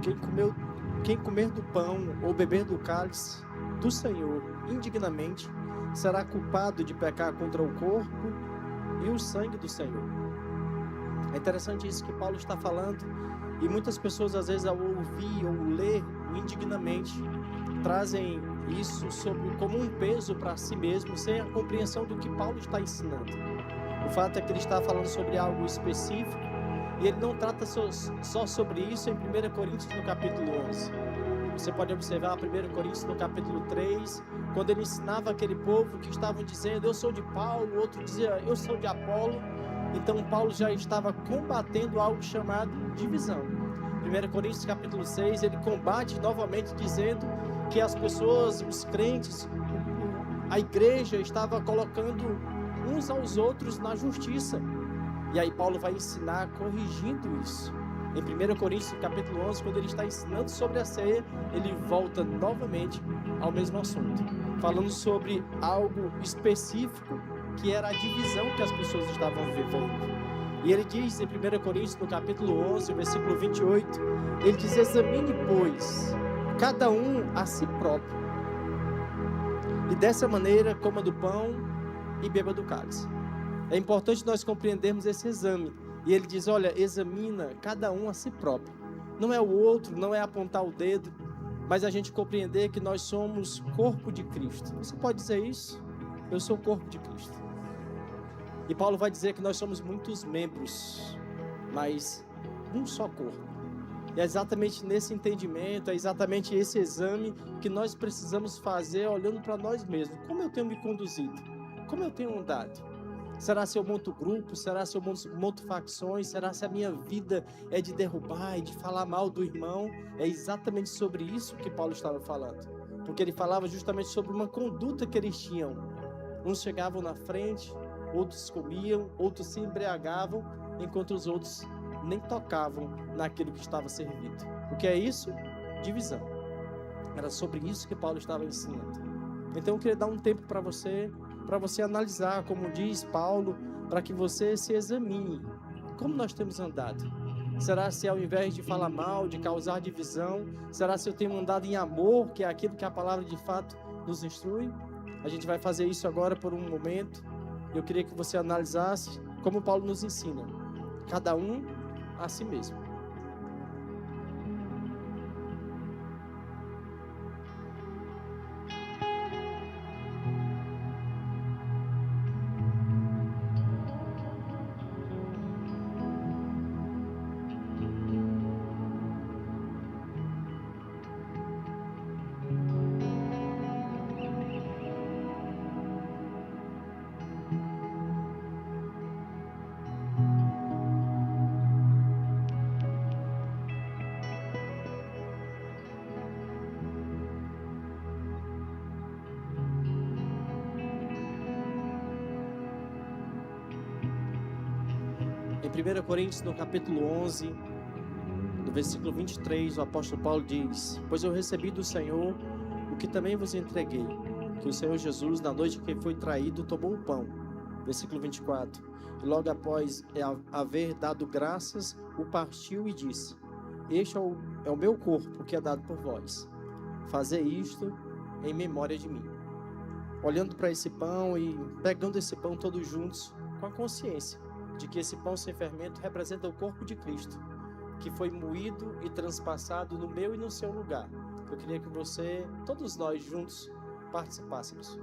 quem comer do pão ou beber do cálice do Senhor indignamente, será culpado de pecar contra o corpo e o sangue do Senhor. É interessante isso que Paulo está falando, e muitas pessoas às vezes ao ouvir ou ler o indignamente, trazem isso como um peso para si mesmo, sem a compreensão do que Paulo está ensinando. O fato é que ele está falando sobre algo específico, e ele não trata só sobre isso em 1 Coríntios no capítulo 11. Você pode observar 1 Coríntios no capítulo 3, quando ele ensinava aquele povo que estavam dizendo: eu sou de Paulo, o outro dizia: eu sou de Apolo. Então Paulo já estava combatendo algo chamado divisão. 1 Coríntios capítulo 6, ele combate novamente dizendo que as pessoas, os crentes, a igreja estava colocando uns aos outros na justiça. E aí Paulo vai ensinar corrigindo isso. Em 1 Coríntios capítulo 11, quando ele está ensinando sobre a ceia, ele volta novamente ao mesmo assunto, falando sobre algo específico, que era a divisão que as pessoas estavam vivendo. E ele diz em 1 Coríntios no capítulo 11, versículo 28, ele diz: examine, pois, cada um a si próprio, e dessa maneira coma do pão e beba do cálice. É importante nós compreendermos esse exame. E ele diz: olha, examina cada um a si próprio. Não é o outro, não é apontar o dedo, mas a gente compreender que nós somos corpo de Cristo. Você pode dizer isso? Eu sou o corpo de Cristo. E Paulo vai dizer que nós somos muitos membros, mas um só corpo. E é exatamente nesse entendimento, é exatamente esse exame que nós precisamos fazer, olhando para nós mesmos. Como eu tenho me conduzido? Como eu tenho andado? Será se eu monto grupo? Será se eu monto facções? Será se a minha vida é de derrubar e de falar mal do irmão? É exatamente sobre isso que Paulo estava falando. Porque ele falava justamente sobre uma conduta que eles tinham. Uns chegavam na frente, outros comiam, outros se embriagavam, enquanto os outros nem tocavam naquilo que estava servido. O que é isso? Divisão. Era sobre isso que Paulo estava ensinando. Então eu queria dar um tempo para você analisar, como diz Paulo, para que você se examine. Como nós temos andado? Será se ao invés de falar mal, de causar divisão, será se eu tenho andado em amor, que é aquilo que a palavra de fato nos instrui? A gente vai fazer isso agora por um momento. Eu queria que você analisasse como Paulo nos ensina. Cada um a si mesmo. Em 1 Coríntios, no capítulo 11, no versículo 23, o apóstolo Paulo diz: pois eu recebi do Senhor o que também vos entreguei, que o Senhor Jesus, na noite que foi traído, tomou o pão. Versículo 24. E logo após haver dado graças, o partiu e disse: este é o meu corpo que é dado por vós. Fazei isto em memória de mim. Olhando para esse pão e pegando esse pão todos juntos, com a consciência de que esse pão sem fermento representa o corpo de Cristo, que foi moído e transpassado no meu e no seu lugar. Eu queria que você, todos nós juntos, participássemos.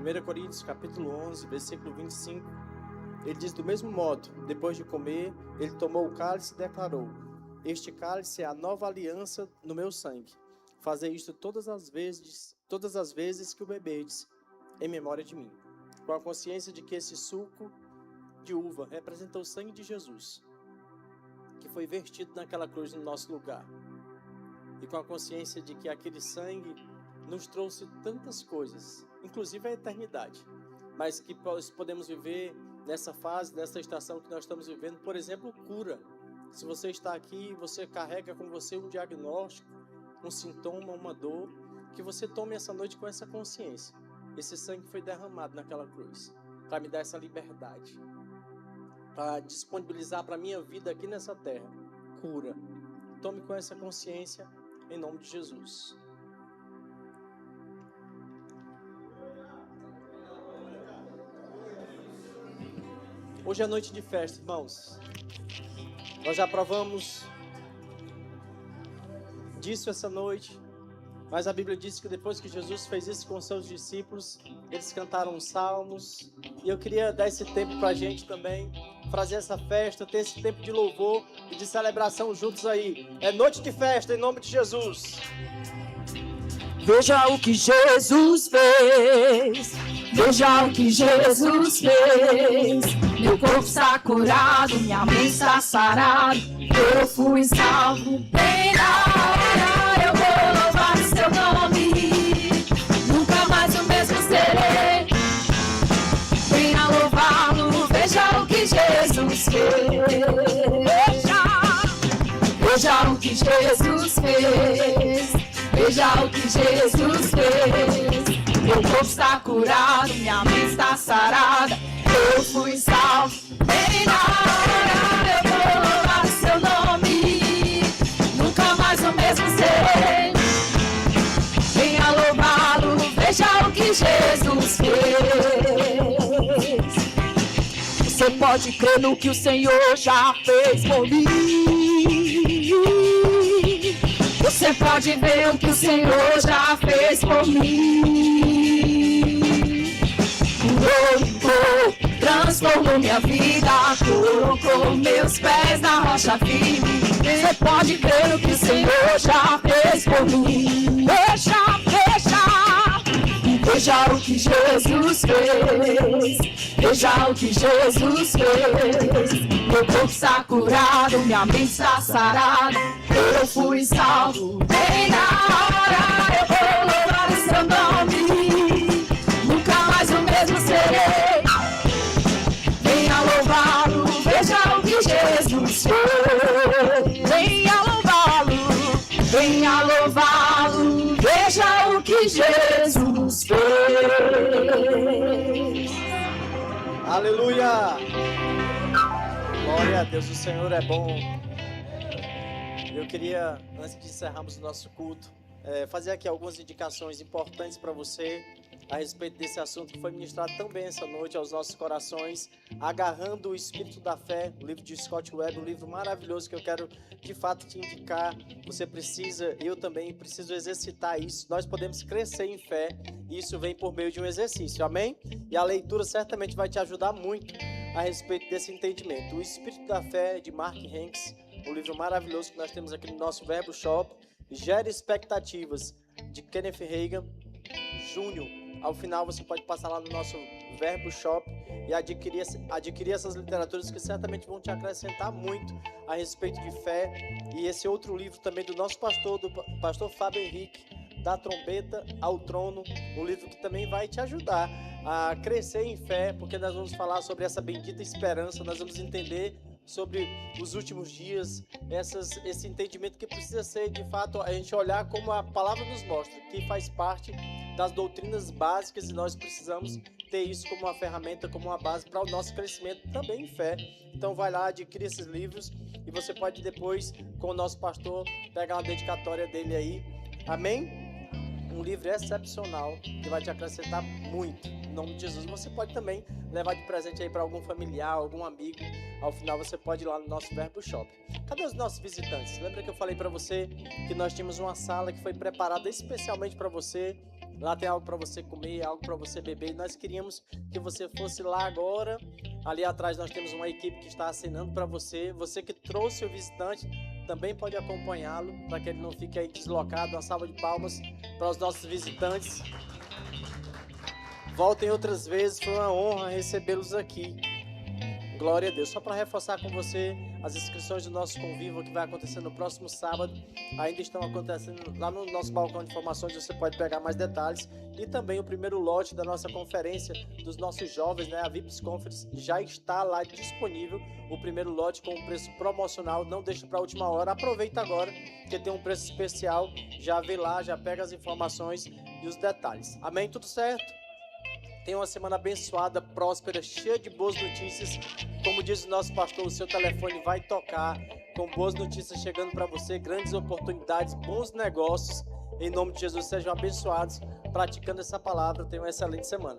1 Coríntios capítulo 11, versículo 25, ele diz: do mesmo modo, depois de comer, ele tomou o cálice e declarou: este cálice é a nova aliança no meu sangue. Fazei isto todas as vezes que o beberdes, em memória de mim. Com a consciência de que esse suco de uva representa o sangue de Jesus, que foi vertido naquela cruz no nosso lugar. E com a consciência de que aquele sangue nos trouxe tantas coisas, inclusive a eternidade, mas que nós podemos viver nessa fase, nessa estação que nós estamos vivendo, por exemplo, cura. Se você está aqui, você carrega com você um diagnóstico, um sintoma, uma dor, que você tome essa noite com essa consciência. Esse sangue foi derramado naquela cruz para me dar essa liberdade, para disponibilizar para a minha vida aqui nessa terra cura. Tome com essa consciência em nome de Jesus. Hoje é noite de festa, irmãos. Nós já provamos disso essa noite, mas a Bíblia diz que depois que Jesus fez isso com seus discípulos, eles cantaram salmos, e eu queria dar esse tempo para a gente também, fazer essa festa, ter esse tempo de louvor e de celebração juntos aí. É noite de festa em nome de Jesus. Veja o que Jesus fez. Veja o que Jesus fez. Meu corpo está curado, minha mente está sarada. Eu fui salvo bem na hora. Eu vou louvar o seu nome. Nunca mais o mesmo serei. Venha louvá-lo. Veja o que Jesus fez. Veja o que Jesus fez. Veja o que Jesus fez. Meu corpo está curado, minha mente está sarada. Eu fui salvo bem na hora. Eu vou louvar o seu nome. Nunca mais o mesmo serei. Venha louvá-lo. Veja o que Jesus fez. Você pode crer no que o Senhor já fez por mim. Você pode ver o que o Senhor já fez por mim. Curou, transformou minha vida, colocou meus pés na rocha firme. Você pode crer no que o Senhor já fez por mim. Veja o que Jesus fez. Veja o que Jesus fez. Meu corpo está curado, minha mente está sarada. Eu fui salvo bem na hora. Eu vou louvar o seu nome. Nunca mais o mesmo serei. Venha louvá-lo. Veja o que Jesus fez. Venha louvá-lo. Venha louvá-lo. Veja o que Jesus fez. Aleluia! Glória a Deus, o Senhor é bom. Eu queria, antes de encerrarmos o nosso culto, fazer aqui algumas indicações importantes para você a respeito desse assunto que foi ministrado tão bem essa noite aos nossos corações, Agarrando o Espírito da Fé, o livro de Scott Webb, um livro maravilhoso que eu quero de fato te indicar. Você precisa, eu também preciso exercitar isso. Nós podemos crescer em fé e isso vem por meio de um exercício, amém? E a leitura certamente vai te ajudar muito a respeito desse entendimento. O Espírito da Fé, de Mark Hanks, um livro maravilhoso que nós temos aqui no nosso Verbo Shop. Gere Expectativas, de Kenneth Hagin Jr. Ao final você pode passar lá no nosso Verbo Shop e adquirir essas literaturas que certamente vão te acrescentar muito a respeito de fé. E esse outro livro também do nosso pastor, do pastor Fábio Henrique, Da Trombeta ao Trono, um livro que também vai te ajudar a crescer em fé, porque nós vamos falar sobre essa bendita esperança, nós vamos entender sobre os últimos dias, esse entendimento que precisa ser, de fato, a gente olhar como a palavra nos mostra, que faz parte das doutrinas básicas e nós precisamos ter isso como uma ferramenta, como uma base para o nosso crescimento também em fé. Então vai lá, adquire esses livros e você pode depois, com o nosso pastor, pegar uma dedicatória dele aí, amém? Um livro excepcional que vai te acrescentar muito, em nome de Jesus. Você pode também levar de presente aí para algum familiar, algum amigo. Ao final você pode ir lá no nosso Verbo Shop. Cadê os nossos visitantes? Lembra que eu falei para você que nós tínhamos uma sala que foi preparada especialmente para você, Lá tem algo para você comer, algo para você beber. E nós queríamos que você fosse lá agora. Ali atrás nós temos uma equipe que está acenando para você. Você que trouxe o visitante também pode acompanhá-lo, para que ele não fique aí deslocado. Uma salva de palmas para os nossos visitantes. Voltem outras vezes, foi uma honra recebê-los aqui. Glória a Deus. Só para reforçar com você, as inscrições do nosso convívio que vai acontecer no próximo sábado ainda estão acontecendo lá no nosso balcão de informações. Você pode pegar mais detalhes. E também o primeiro lote da nossa conferência dos nossos jovens, né, a VIPS Conference, já está lá disponível. O primeiro lote com um preço promocional. Não deixa para a última hora. Aproveita agora, que tem um preço especial. Já vê lá, já pega as informações e os detalhes. Amém? Tudo certo? Tenha uma semana abençoada, próspera, cheia de boas notícias. Como diz o nosso pastor, o seu telefone vai tocar com boas notícias chegando para você, grandes oportunidades, bons negócios. Em nome de Jesus, sejam abençoados praticando essa palavra. Tenham uma excelente semana.